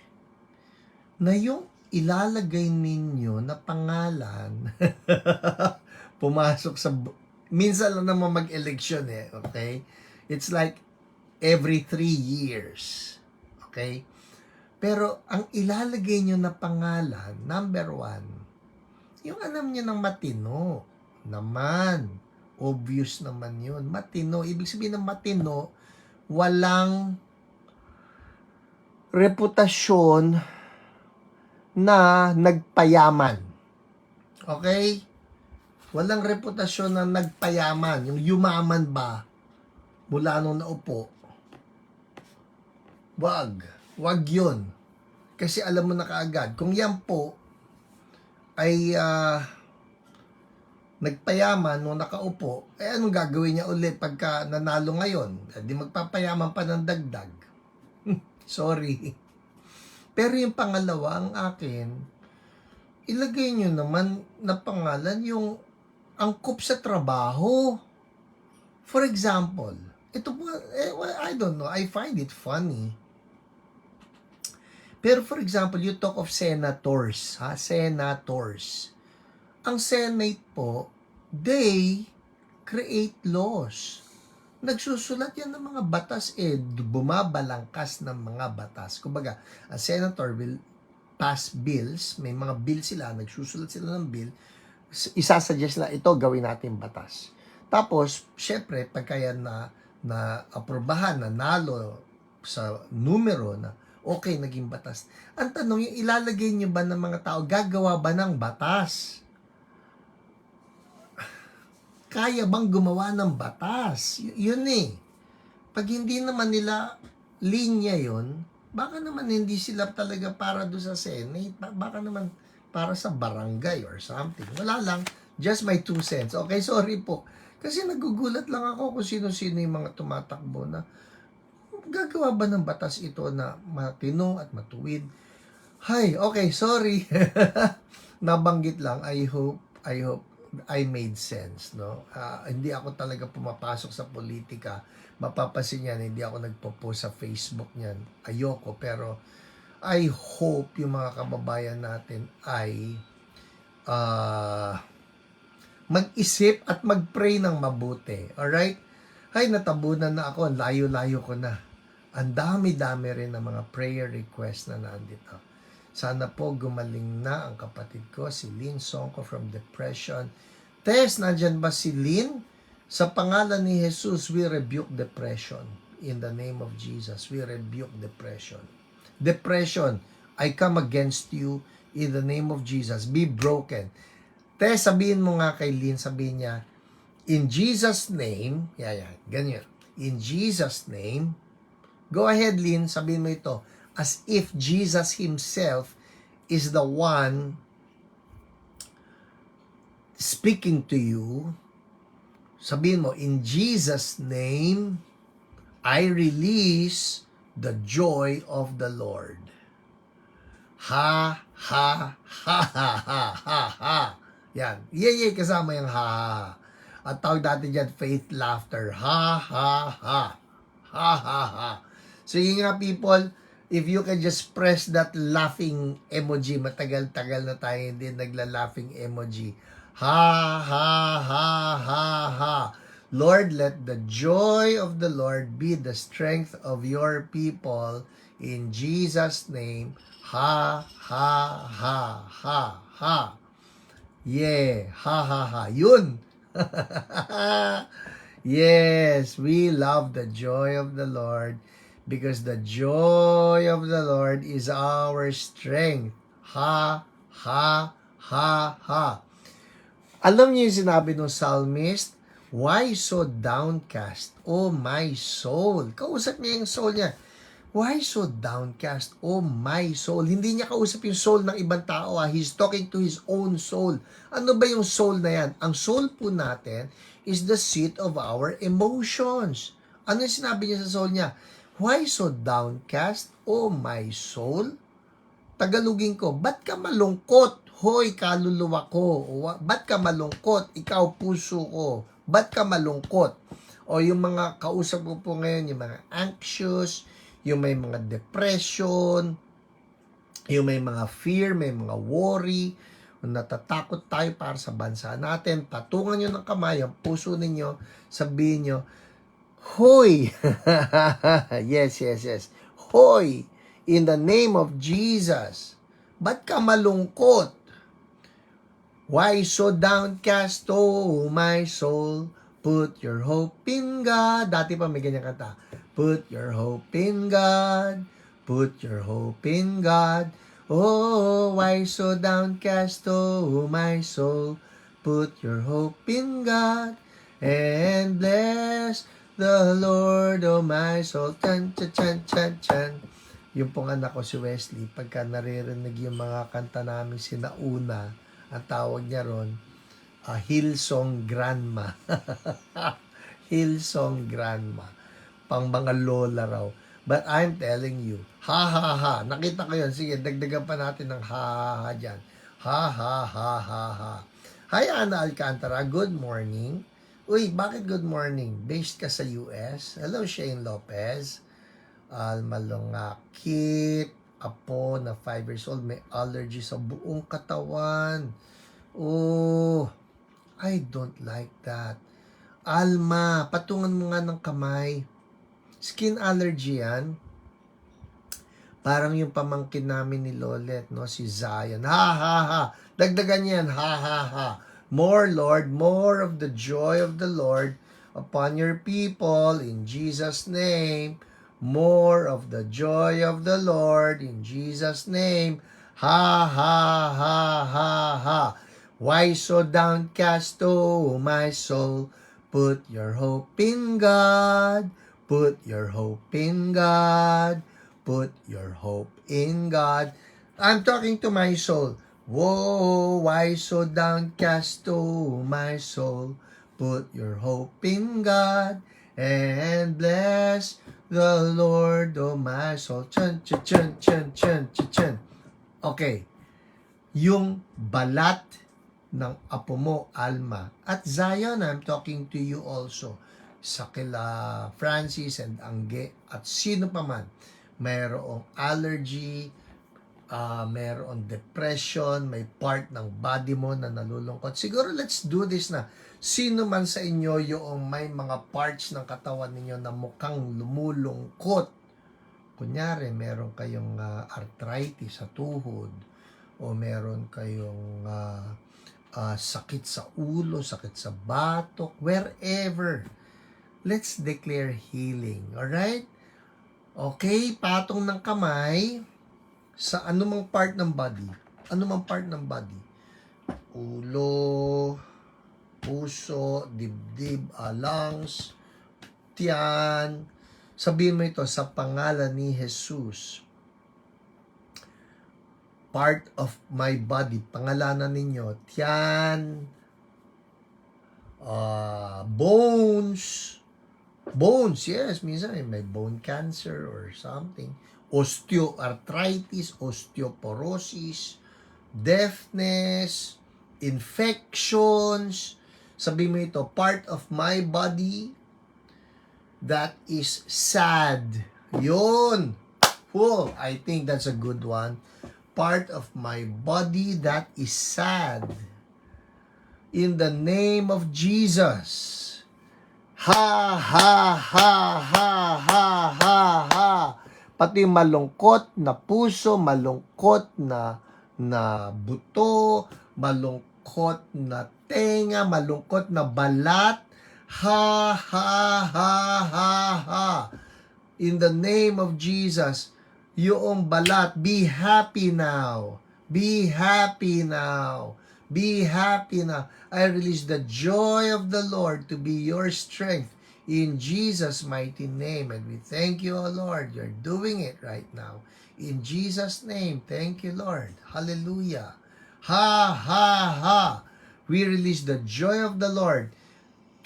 [SPEAKER 1] na yung ilalagay ninyo na pangalan pumasok sa minsan lang naman mag-eleksyon okay? It's like every 3 years. Okay? Pero ang ilalagay nyo na pangalan, number 1, yung alam nyo ng matino naman. Obvious naman yun. Matino. Ibig sabihin ng matino, walang reputasyon na nagpayaman. Okay? Walang reputasyon na nagpayaman. Yung yumaman ba mula nung naupo. Wag yun. Kasi alam mo na kaagad. Kung yan po ay nagpayaman nung nakaupo, anong gagawin niya ulit pagka nanalo ngayon? Di magpapayaman pa ng dagdag. Sorry. Pero yung pangalawa, ang akin, ilagay nyo naman na pangalan yung angkop sa trabaho. For example, ito po, I don't know, I find it funny. Pero for example, you talk of senators, senators. Ang Senate po, they create laws. Nagsusulat yan ng mga batas, bumabalangkas ng mga batas. Kumbaga, ang senator will pass bills, may mga bill sila, nagsusulat sila ng bill, isasuggest na ito, gawin natin batas. Tapos, syempre, pagka yan na aprobahan, nanalo sa numero na okay, naging batas. Ang tanong, yung ilalagay nyo ba ng mga tao, gagawa ba ng batas? Kaya bang gumawa ng batas? Yun Pag hindi naman nila linya yun, baka naman hindi sila talaga para doon sa Senate. Baka naman para sa barangay or something. Wala lang. Just my 2 cents. Okay, sorry po. Kasi nagugulat lang ako kung sino-sino yung mga tumatakbo na gagawa ba ng batas ito na matino at matuwid? Hay, okay, sorry. Nabanggit lang. I hope I made sense, no? Hindi ako talaga pumapasok sa politika. Mapapansin yan, hindi ako nagpo-post sa Facebook niyan. Ayoko, pero I hope yung mga kababayan natin ay mag-isip at mag-pray ng mabuti. Alright? Ay, natabunan na ako. Layo-layo ko na. Ang dami-dami rin ng mga prayer request na nandito. Sana po gumaling na ang kapatid ko, si Lynn Songko from depression. Tess, nandyan ba si Lynn? Sa pangalan ni Jesus, we rebuke depression. In the name of Jesus, we rebuke depression. Depression, I come against you in the name of Jesus. Be broken. Tess, sabihin mo nga kay Lynn, sabihin niya, in Jesus' name, ganyan. In Jesus' name, go ahead, Lynn, sabihin mo ito, as if Jesus Himself is the one speaking to you. Sabihin mo, in Jesus' name, I release the joy of the Lord. Ha, ha, ha, ha, ha, ha, ha. Yan. Yay, kasama yung ha, ha, ha. At tawag natin dyan, faith laughter. Ha, ha, ha. Ha, ha, ha. So yun nga, people, if you can just press that laughing emoji, matagal-tagal na tayo hindi nagla-laughing emoji. Ha, ha, ha, ha, ha. Lord, let the joy of the Lord be the strength of your people. In Jesus' name, ha, ha, ha, ha, ha. Yeah, ha, ha, ha. Yun. Yes, we love the joy of the Lord because the joy of the Lord is our strength. Ha, ha, ha, ha. Alam niyo yung sinabi ng psalmist, why so downcast, O my soul? Kausap niya yung soul niya. Why so downcast, O my soul? Hindi niya kausap yung soul ng ibang tao. He's talking to his own soul. Ano ba yung soul na yan? Ang soul po natin is the seat of our emotions. Ano yung sinabi niya sa soul niya? Why so downcast, O my soul? Tagalogin ko, ba't ka malungkot? Hoy, kaluluwa ko. Ba't ka malungkot? Ikaw, puso ko. Ba't ka malungkot? O yung mga kausap ko po ngayon, yung mga anxious, yung may mga depression, yung may mga fear, may mga worry, natatakot tayo para sa bansa natin, patungan nyo ng kamay, ang puso ninyo, sabihin nyo, Hoy! Yes. Hoy! In the name of Jesus. Ba't ka malungkot? Why so downcast, oh my soul? Put your hope in God. Dati pa may ganyan kanta. Put your hope in God. Put your hope in God. Oh, why so downcast, oh my soul? Put your hope in God. And bless the Lord, oh my soul. Chan, chan, chan, chan, chan. Yung pong anak ko si Wesley, pagka naririnig yung mga kanta namin sinauna, ang tawag niya ron, Hillsong Grandma. Hillsong Grandma. Pang mga lola raw. But I'm telling you, ha ha ha. Nakita ko yun. Sige, dagdagan pa natin ng ha ha ha dyan. Ha ha ha ha ha. Hi Ana Alcantara, good morning. Uy, bakit good morning? Based ka sa US? Hello Shane Lopez. Malongakit. Apo na 5 years old, may allergy sa buong katawan. Oh, I don't like that. Alma, patungan mo nga ng kamay. Skin allergy yan. Parang yung pamangkin namin ni Lolet, no? Si Zion. Ha, ha, ha. Dagdagan yan. Ha, ha, ha. More, Lord, more of the joy of the Lord upon your people in Jesus' name. More of the joy of the Lord in Jesus' name. Ha, ha, ha, ha, ha. Why so downcast, oh my soul? Put your hope in God. Put your hope in God. Put your hope in God. I'm talking to my soul. Whoa, why so downcast, oh my soul? Put your hope in God and bless the Lord, oh my soul. Chun, chun, chun, chun, chun, chun, chun. Okay. Yung balat ng apo mo, Alma. At Zion, I'm talking to you also. Sa kila Francis and Angge at sino pa man, mayroong allergy, mayroong depression, may part ng body mo na nalulungkot. Siguro let's do this na. Sino man sa inyo yung may mga parts ng katawan ninyo na mukhang lumulungkot. Kunyari, meron kayong arthritis sa tuhod, o meron kayong sakit sa ulo, sakit sa batok, wherever. Let's declare healing. Alright? Okay, patong ng kamay sa anumang part ng body. Anumang part ng body. Ulo, puso, dibdib, lungs, tiyan. Sabihin mo ito sa pangalan ni Jesus. Part of my body. Pangalanan ninyo. Tiyan, bones. Bones, yes. Minsan may bone cancer or something. Osteoarthritis, osteoporosis, deafness, infections. Sabi mo ito, part of my body that is sad. Yun. Oh, I think that's a good one. Part of my body that is sad. In the name of Jesus. Ha, ha, ha, ha, ha, ha, ha. Pati malungkot na puso, malungkot na buto, malungkot na tenga, malungkot na balat. Ha, ha, ha, ha, ha. In the name of Jesus, yung balat, be happy now. Be happy now. Be happy now. I release the joy of the Lord to be your strength in Jesus' mighty name. And we thank you, O Lord. You're doing it right now. In Jesus' name, thank you, Lord. Hallelujah. Ha, ha, ha. We release the joy of the Lord.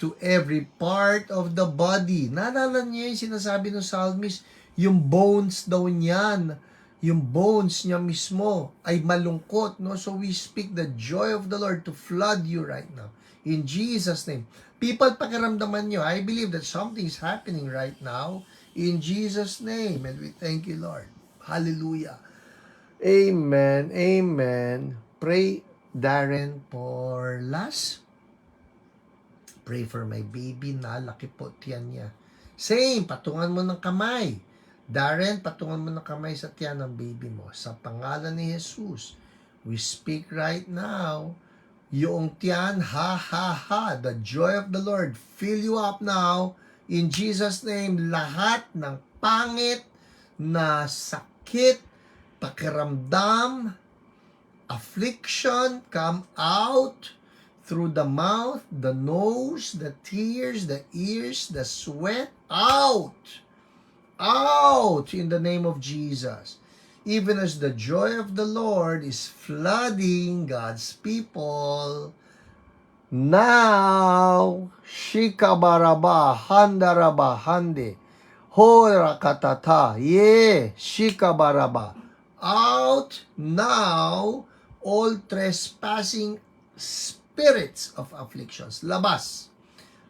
[SPEAKER 1] to every part of the body. Naalala niyo yung sinasabi ng psalmist, yung bones daw niyan, yung bones niya mismo ay malungkot, no? So we speak the joy of the Lord to flood you right now. In Jesus' name. People, pakiramdaman nyo, I believe that something is happening right now in Jesus' name. And we thank you, Lord. Hallelujah. Amen. Amen. Pray, Darren, for last. Pray for my baby na laki po tiyan niya. Same, patungan mo ng kamay. Darren, patungan mo ng kamay sa tiyan ng baby mo. Sa pangalan ni Jesus, we speak right now, yung tiyan, ha, ha, ha, the joy of the Lord, fill you up now. In Jesus' name, lahat ng pangit na sakit, pakiramdam, affliction, come out through the mouth, the nose, the tears, the ears, the sweat, out! Out! In the name of Jesus. Even as the joy of the Lord is flooding God's people, now, shikabaraba, handaraba, hande, horakatata, ye, shikabaraba, out now, all trespassing spirits of afflictions. Labas.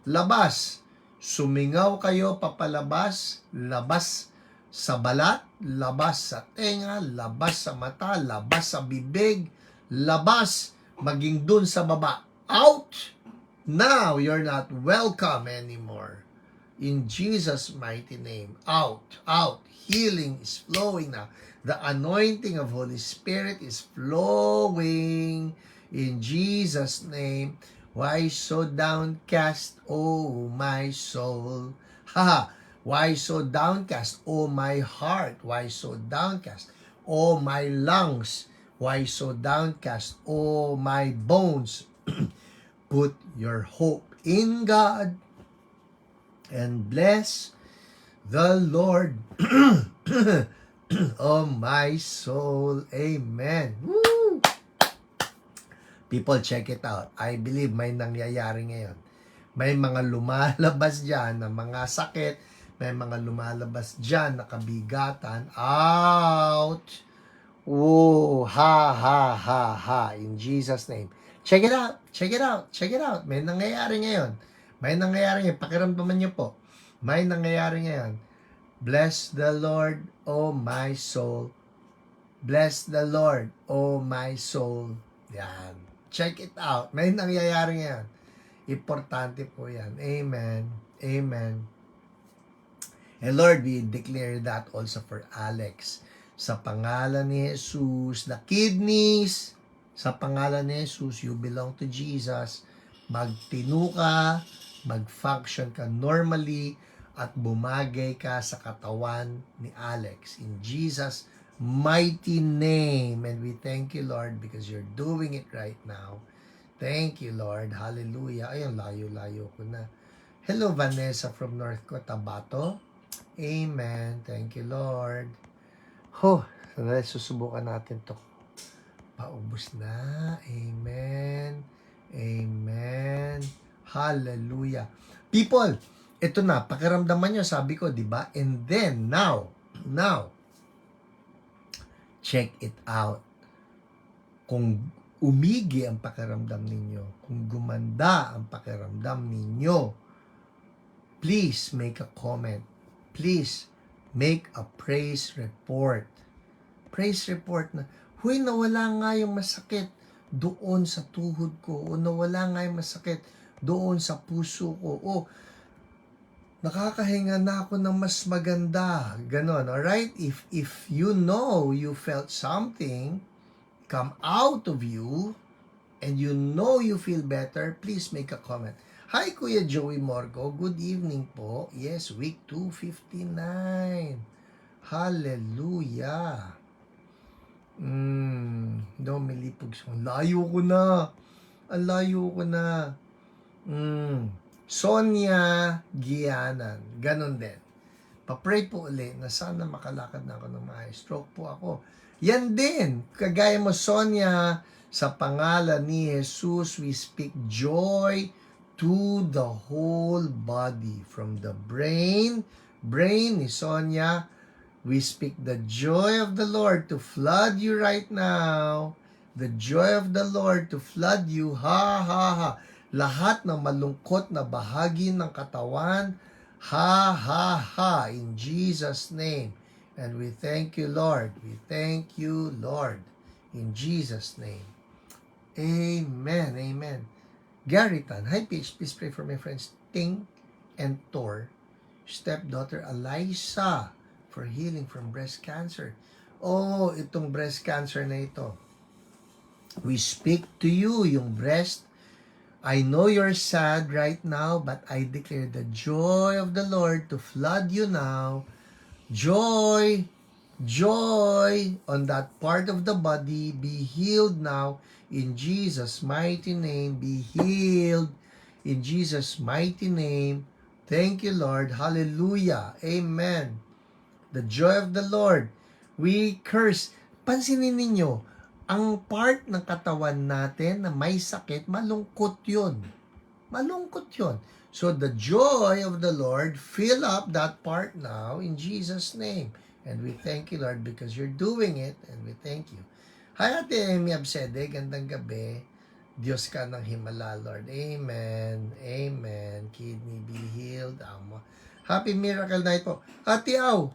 [SPEAKER 1] Labas. Sumingaw kayo papalabas. Labas sa balat. Labas sa tenga. Labas sa mata. Labas sa bibig. Labas. Maging dun sa baba. Out. Now, you're not welcome anymore. In Jesus' mighty name. Out. Out. Healing is flowing now. The anointing of Holy Spirit is flowing. In Jesus' name, why so downcast, O my soul? Haha, why so downcast, O my heart? Why so downcast, O my lungs? Why so downcast, O my bones? Put your hope in God and bless the Lord, O my soul. Amen. Woo! People, check it out. I believe may nangyayari ngayon. May mga lumalabas dyan na mga sakit. May mga lumalabas dyan na kabigatan. Out! Oh, ha, ha, ha, ha. In Jesus' name. Check it out. Check it out. Check it out. May nangyayari ngayon. May nangyayari ngayon. Pakiramdaman niyo po. May nangyayari ngayon. Bless the Lord, oh my soul. Bless the Lord, oh my soul. Yan. Check it out. May nangyayari ngayon. Importante po yan. Amen. Amen. And Lord, we declare that also for Alex. Sa pangalan ni Jesus, the kidneys, sa pangalan ni Jesus, you belong to Jesus. Magtinu ka, mag-function ka normally, at bumagay ka sa katawan ni Alex. In Jesus' mighty name. And we thank you, Lord, because you're doing it right now. Thank you, Lord. Hallelujah. Ayun, layo-layo ko na. Hello, Vanessa from North Cotabato. Amen. Thank you, Lord. Sandali, susubukan natin to. Paubos na. Amen. Amen. Hallelujah. People, ito na, pakiramdaman nyo, sabi ko, di ba? And then, now, check it out. Kung umigi ang pakiramdam ninyo, kung gumanda ang pakiramdam ninyo, please make a comment. Please make a praise report. Praise report na, huy, nawala nga yung masakit doon sa tuhod ko, o nawala nga yung masakit doon sa puso ko, o nakakahinga na ako ng mas maganda. Ganon, alright? If you know you felt something come out of you and you know you feel better, please make a comment. Hi, Kuya Joey Morgo. Good evening po. Yes, week 259. Hallelujah. Milipog siya. Layo ko na. Ang layo ko na. Sonia Gianan, ganon din. Pa-pray po ulit na sana makalakad na ako ng maayos. Stroke po ako. Yan din, kagaya mo Sonia, sa pangalan ni Jesus, we speak joy to the whole body, from the brain ni Sonia. We speak the joy of the Lord to flood you right now. The joy of the Lord to flood you. Ha, ha, ha. Lahat ng malungkot na bahagi ng katawan. Ha, ha, ha. In Jesus' name. And we thank you, Lord. We thank you, Lord. In Jesus' name. Amen. Amen. Gary Tan. Hi, PH. Please pray for my friends Ting and Tor. Stepdaughter Eliza for healing from breast cancer. Oh, itong breast cancer na ito. We speak to you, yung breast. I know you're sad right now, but I declare the joy of the Lord to flood you now. Joy, joy on that part of the body. Be healed now in Jesus' mighty name. Be healed in Jesus' mighty name. Thank you, Lord. Hallelujah. Amen. The joy of the Lord. We curse. Pansinin ninyo, ang part ng katawan natin na may sakit, malungkot yun. Malungkot yun. So the joy of the Lord, fill up that part now in Jesus' name. And we thank you, Lord, because you're doing it, and we thank you. Hi, Ate Amy Absede. Gandang gabi. Diyos ka ng himala, Lord. Amen. Amen. Kidney be healed. Happy Miracle Night po. Ate Au,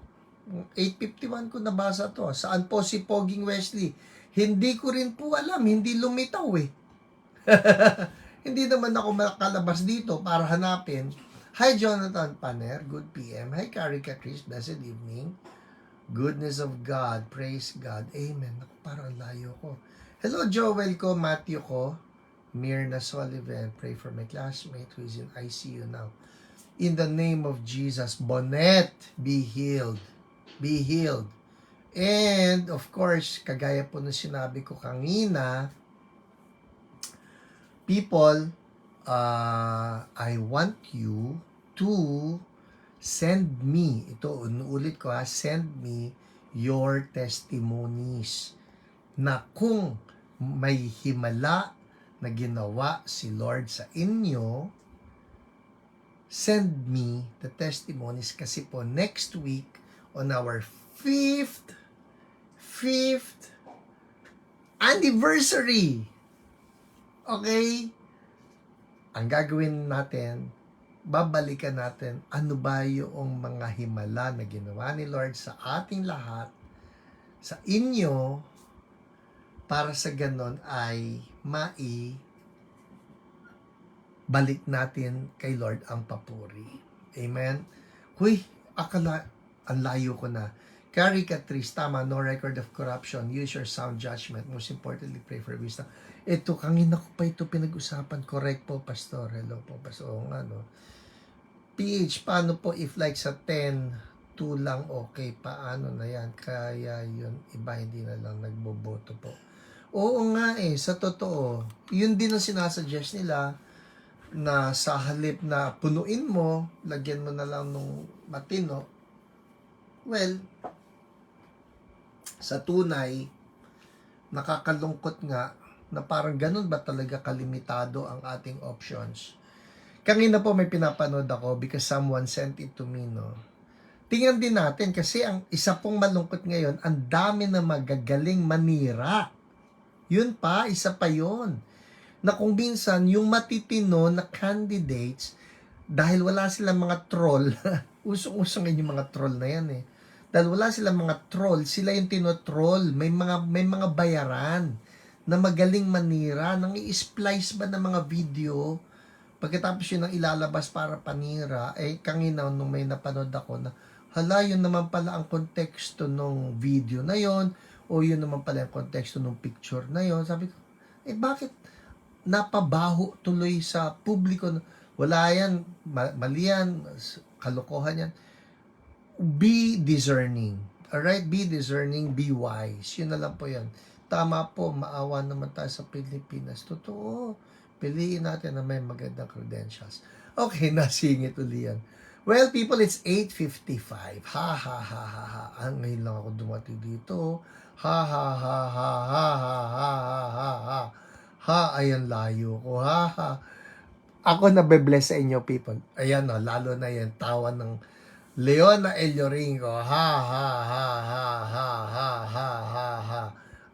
[SPEAKER 1] 8:51 ko nabasa to. Saan po si Poging Wesley? Hindi ko rin po alam. Hindi lumitaw eh. Hindi naman ako makalabas dito para hanapin. Hi, Jonathan Paner. Good PM. Hi, Carrie Catrice. Blessed evening. Goodness of God. Praise God. Amen. Ako, parang layo ko. Hello, Joel ko. Matthew ko. Myrna Sullivan. Pray for my classmate who is in ICU now. In the name of Jesus. Bonnet, be healed. Be healed. And, of course, kagaya po na sinabi ko kanina, people, I want you to send me, ito, unuulit ko send me your testimonies na kung may himala na ginawa si Lord sa inyo, send me the testimonies kasi po next week on our fifth anniversary. Okay? Ang gagawin natin, babalikan natin ano ba yung mga himala na ginawa ni Lord sa ating lahat, sa inyo, para sa ganon ay balik natin kay Lord ang papuri. Amen? Huy, akala, ang layo ko na. Carrie Catrice, tama, no record of corruption. Use your sound judgment. Most importantly, pray for wisdom. Ito, kanina ko pa ito pinag-usapan. Correct po, Pastor. Hello po, Pastor. Oo nga, no? PH, paano po if like sa 10, 2 lang okay? Paano na yan? Kaya yun, iba hindi na lang nagboboto po. Oo nga sa totoo. Yun din ang sinasuggest nila na sa halip na punuin mo, lagyan mo na lang nung matino. Well, sa tunay, nakakalungkot nga na parang ganun ba talaga kalimitado ang ating options. Kanina po may pinapanood ako because someone sent it to me, no? Tingnan din natin kasi ang isa pong malungkot ngayon, ang dami na magagaling manira. Yun pa, isa pa yun. Na kung minsan, yung matitino na candidates, dahil wala silang mga troll, usong-usong yung mga troll na yan eh. Dahil wala silang mga troll, sila yung tinotroll. May mga bayaran na magaling manira, nang i-splice ba ng mga video, pagkatapos yun ang ilalabas para panira, kanina nung may napanood ako na, hala, yun naman pala ang konteksto ng video na yon, o yun naman pala ang konteksto ng picture na yon. Sabi ko, bakit napabaho tuloy sa publiko? Wala yan, mali yan, kalokohan yan. Be discerning. Alright? Be discerning, be wise. Yun na lang po yan. Tama po, maawa naman tayo sa Pilipinas. Totoo. Piliin natin na may magandang credentials. Okay, nasingit uli yan. Well, people, it's 8:55. Ha, ha, ha, ha, ha. Ngayon lang ako dumating dito. Ha, ha, ha, ha, ha, ha, ha, ha, ha, ha. Ha, ayan layo ko. Ha, ha. Ako nabe-bless sa inyo, people. Ayan, lalo na yung tawa ng Leona Elioringo. Ha, ha, ha, ha, ha, ha, ha, ha, ha.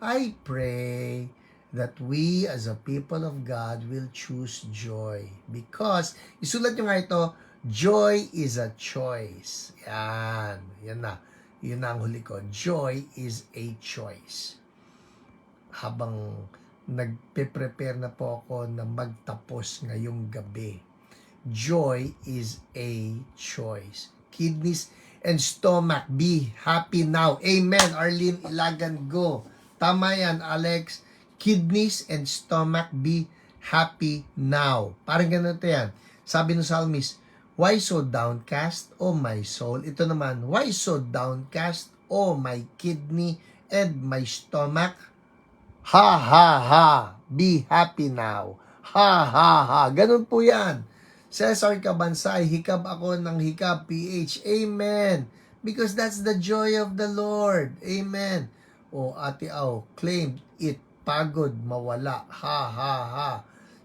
[SPEAKER 1] I pray that we as a people of God will choose joy. Because, isulat nyo nga ito, joy is a choice. Yan. Yan na. Yun na ang huli ko. Joy is a choice. Habang nagpe-prepare na po ako na magtapos ngayong gabi. Joy is a choice. Kidneys and stomach, be happy now. Amen. Arlene Ilagan, go. Tama yan, Alex. Kidneys and stomach, be happy now. Parang ganito yan. Sabi ng psalmist, why so downcast, O my soul? Ito naman, why so downcast, O my kidney and my stomach? Ha, ha, ha. Be happy now. Ha, ha, ha. Ganun po yan. Cesar Cabansay, hikab ako ng hikab, PH. Amen. Because that's the joy of the Lord. Amen. O, Ate Au, claimed it. Pagod, mawala. Ha, ha, ha.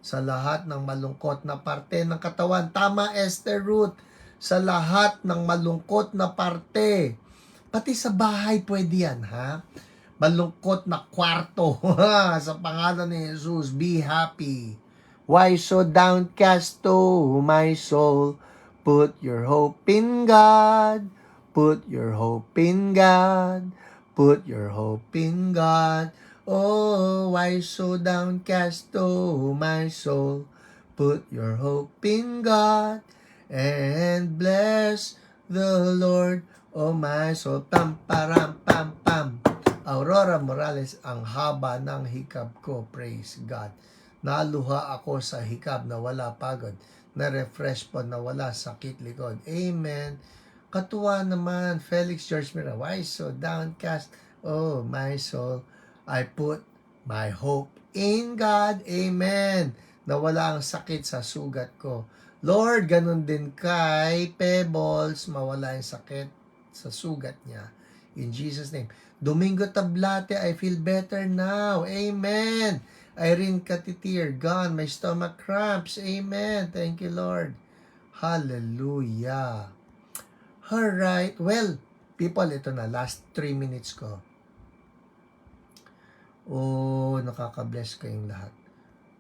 [SPEAKER 1] Sa lahat ng malungkot na parte ng katawan. Tama, Esther Ruth. Sa lahat ng malungkot na parte. Pati sa bahay pwede yan, ha? Malungkot na kwarto. Sa pangalan ni Jesus, be happy. Why so downcast, oh my soul? Put your hope in God. Put your hope in God. Put your hope in God. Oh, why so downcast, oh my soul? Put your hope in God. And bless the Lord, oh my soul. Pam, param, pam, pam. Aurora Morales, ang haba ng hikab ko. Praise God. Naluha ako sa hikab na wala pagod. Na-refresh po na wala sakit likod. Amen. Katuwa naman, Felix George Mira. Why so downcast? Oh, my soul. I put my hope in God. Amen. Na wala ang sakit sa sugat ko. Lord, ganun din kay Pebbles, mawala yung sakit sa sugat niya. In Jesus' name. Domingo Tablate, I feel better now. Amen. Irene Katitir, gone. My stomach cramps. Amen. Thank you, Lord. Hallelujah. Alright. Well, people, ito na. Last 3 minutes ko. Oh, nakaka-bless kayong lahat.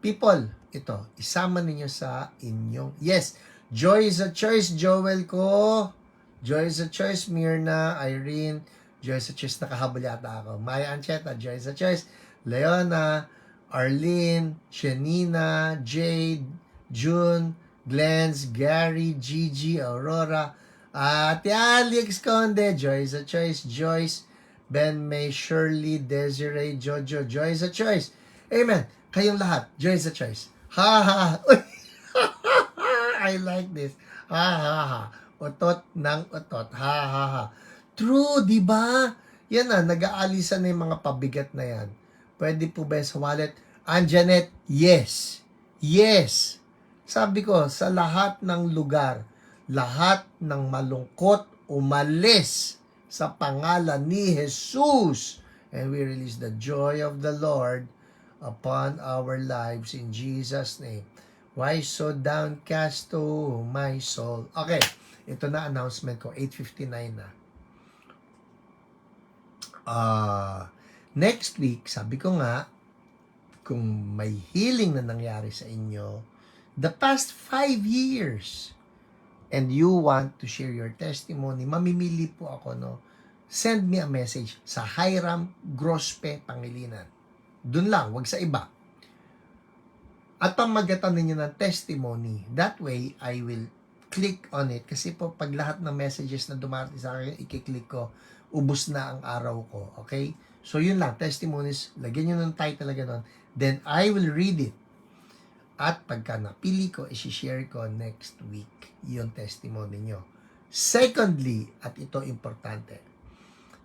[SPEAKER 1] People, ito. Isama ninyo sa inyong... Yes, joy is a choice, Joel ko. Joy is a choice, Mirna, Irene. Joy is a choice, nakahabol yata ako. Maya Ancheta, joy is a choice. Leona, Arlene, Shenina, Jade, June, Glens, Gary, Gigi, Aurora, Ate Alex Conde, joy is a choice. Joyce, Ben May, Shirley, Desiree, Jojo, joy is a choice. Amen. Kayong lahat, joy is a choice. Ha ha. I like this. Ha ha ha. Otot ng otot. Ha ha ha. True, di ba? Yan na, nag-aalisan na yung mga pabigat na yan. Pwede po ba sa wallet? Anjanet, yes. Yes. Sabi ko, sa lahat ng lugar, lahat ng malungkot, umalis sa pangalan ni Jesus. And we release the joy of the Lord upon our lives in Jesus' name. Why so downcast, oh my soul? Okay, ito na announcement ko, 8:59 na. Next week, sabi ko nga, kung may healing na nangyari sa inyo, the past 5 years, and you want to share your testimony, mamimili po ako, no? Send me a message sa Hiram Grospe Pangilinan. Doon lang, wag sa iba. At pamagatan ninyo ng testimony. That way, I will click on it. Kasi po, pag lahat ng messages na dumarating sa akin, ikiklik ko, ubos na ang araw ko. Okay? So, yun lang. Testimonies, lagyan nyo ng title na gano'n. Then, I will read it. At pagka napili ko, isi-share ko next week yung testimony nyo. Secondly, at ito importante,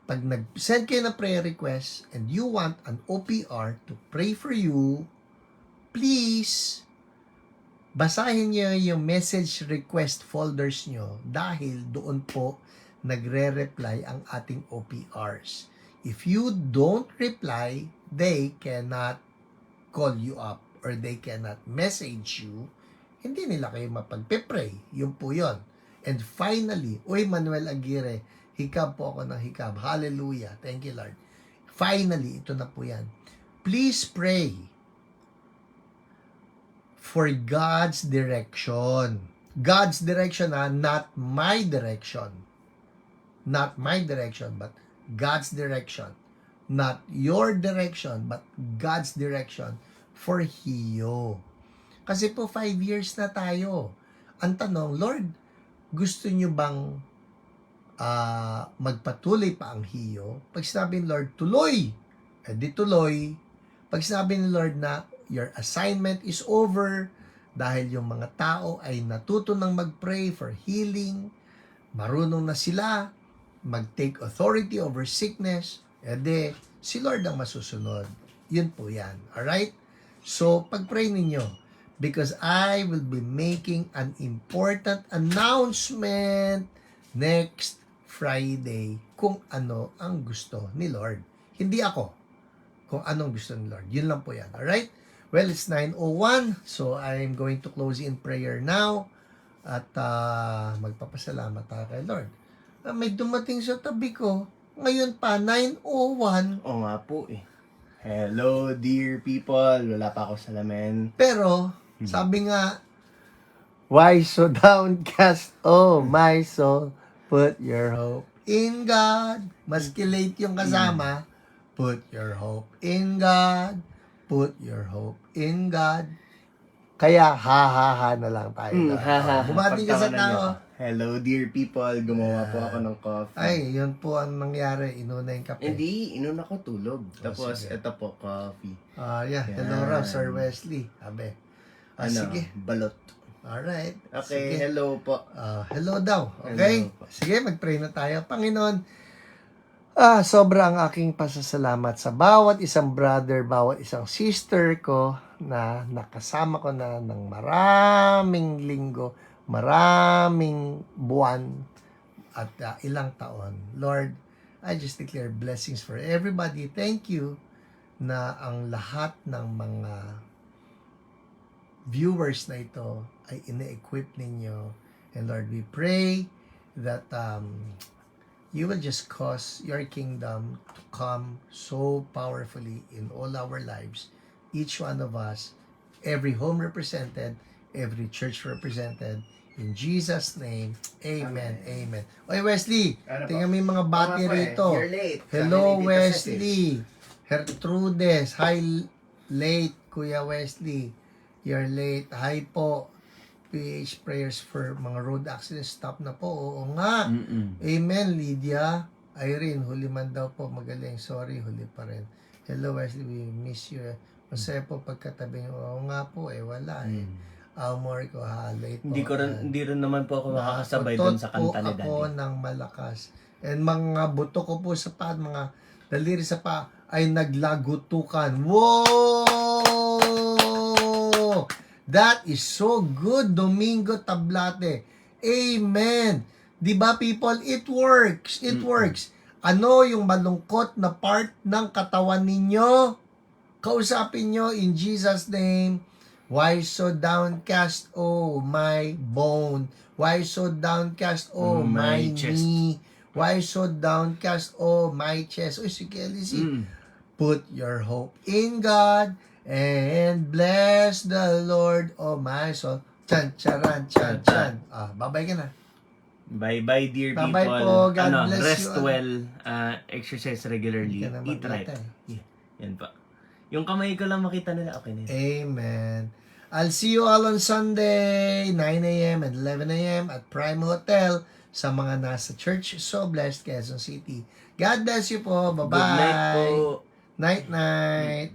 [SPEAKER 1] pag nag-send kayo ng prayer request and you want an OPR to pray for you, please, basahin nyo yung message request folders nyo dahil doon po nagre-reply ang ating OPRs. If you don't reply, they cannot call you up or they cannot message you hindi nila kayo mapagpe-pray. Yun po yun. And finally, Manuel Aguirre, hikab po ako ng hikab. Hallelujah. Thank you, Lord. Finally, ito na po yan. Please pray for God's direction. God's direction, not my direction. Not my direction, but God's direction. Not your direction, but God's direction for Hiyo. Kasi po 5 years na tayo. Ang tanong, Lord, gusto nyo bang magpatuloy pa ang Hiyo? Pag sinabi ni Lord, tuloy, di tuloy. Pag sinabi ni Lord na your assignment is over dahil yung mga tao ay natuto ng mag-pray for healing, marunong na sila mag-take authority over sickness, si Lord ang masusunod. Yun po yan. Alright? So, pag-pray ninyo, because I will be making an important announcement next Friday kung ano ang gusto ni Lord. Hindi ako. Kung anong gusto ni Lord. Yun lang po yan. Alright? Well, it's 9:01, so I'm going to close in prayer now at magpapasalamat tayo kay Lord. May dumating sa tabi ko. Ngayon pa, 9:01.
[SPEAKER 2] Oo nga po eh. Hello, dear people. Wala pa ako salamin.
[SPEAKER 1] Pero, sabi nga, why so downcast, oh my soul, put your hope in God. Maski late yung kasama, put your hope in God. Put your hope in God. Kaya, ha na lang tayo. Bumati ka sa tao.
[SPEAKER 2] Hello, dear people. Gumawa po ako ng coffee.
[SPEAKER 1] Ay, yun po ang nangyari. Inuna yung kape.
[SPEAKER 2] Hindi, inuna ko tulog. Tapos,
[SPEAKER 1] sige.
[SPEAKER 2] ito po, coffee.
[SPEAKER 1] Yeah. Hello, Rob, Sir Wesley. Abe. Sige.
[SPEAKER 2] Balot.
[SPEAKER 1] Alright.
[SPEAKER 2] Okay,
[SPEAKER 1] Sige.
[SPEAKER 2] hello po.
[SPEAKER 1] Hello daw. Okay?
[SPEAKER 2] Hello po.
[SPEAKER 1] Sige, mag-pray na tayo. Panginoon, sobra ang aking pasasalamat sa bawat isang brother, bawat isang sister ko na nakasama ko na ng maraming linggo, maraming buwan at ilang taon. Lord, I just declare blessings for everybody. Thank you na ang lahat ng mga viewers na ito ay ine-equip ninyo. And Lord, we pray that you will just cause your kingdom to come so powerfully in all our lives. Each one of us, every home represented, every church represented. In Jesus' name, amen, amen. Oy, Wesley, tingnan mo yung mga bati rito.
[SPEAKER 2] You're late.
[SPEAKER 1] Hello, Wesley. Hertrudes, hi, late, Kuya Wesley. You're late. Hi po. PH prayers for mga road accident. Stop na po. Oo nga. Amen, Lydia. Irene, huli man daw po. Magaling. Sorry, huli pa rin. Hello, Wesley. We miss you. Masaya po pagkatabi nyo. Oo nga po wala More ko late po.
[SPEAKER 2] Hindi rin naman po ako makakasabay doon sa kanta ni Daddy.
[SPEAKER 1] Ako ng malakas. And mga buto ko po sa paa, mga daliri sa paa ay naglagutukan. Whoa! That is so good, Domingo Tablate. Amen. Diba, people? It works. It works. Ano yung malungkot na part ng katawan ninyo? Kausapin nyo in Jesus' name. Why so downcast, oh my bone? Why so downcast, oh my knee? Why so downcast, oh my chest? Uy, si Kelly, put your hope in God and bless the Lord, oh my soul. Chan, charan, chan, chan. Babay ka na.
[SPEAKER 2] Bye-bye, dear
[SPEAKER 1] Bye-bye
[SPEAKER 2] people.
[SPEAKER 1] po. God bless
[SPEAKER 2] rest
[SPEAKER 1] you.
[SPEAKER 2] well, exercise regularly, eat right. Yan pa. Yung kamay ko lang makita nila, okay na yun.
[SPEAKER 1] Amen. I'll see you all on Sunday, 9 a.m. and 11 a.m. at Prime Hotel sa mga nasa Church So Blessed, Quezon City. God bless you po. Bye-bye.
[SPEAKER 2] Good night po.
[SPEAKER 1] Night, night.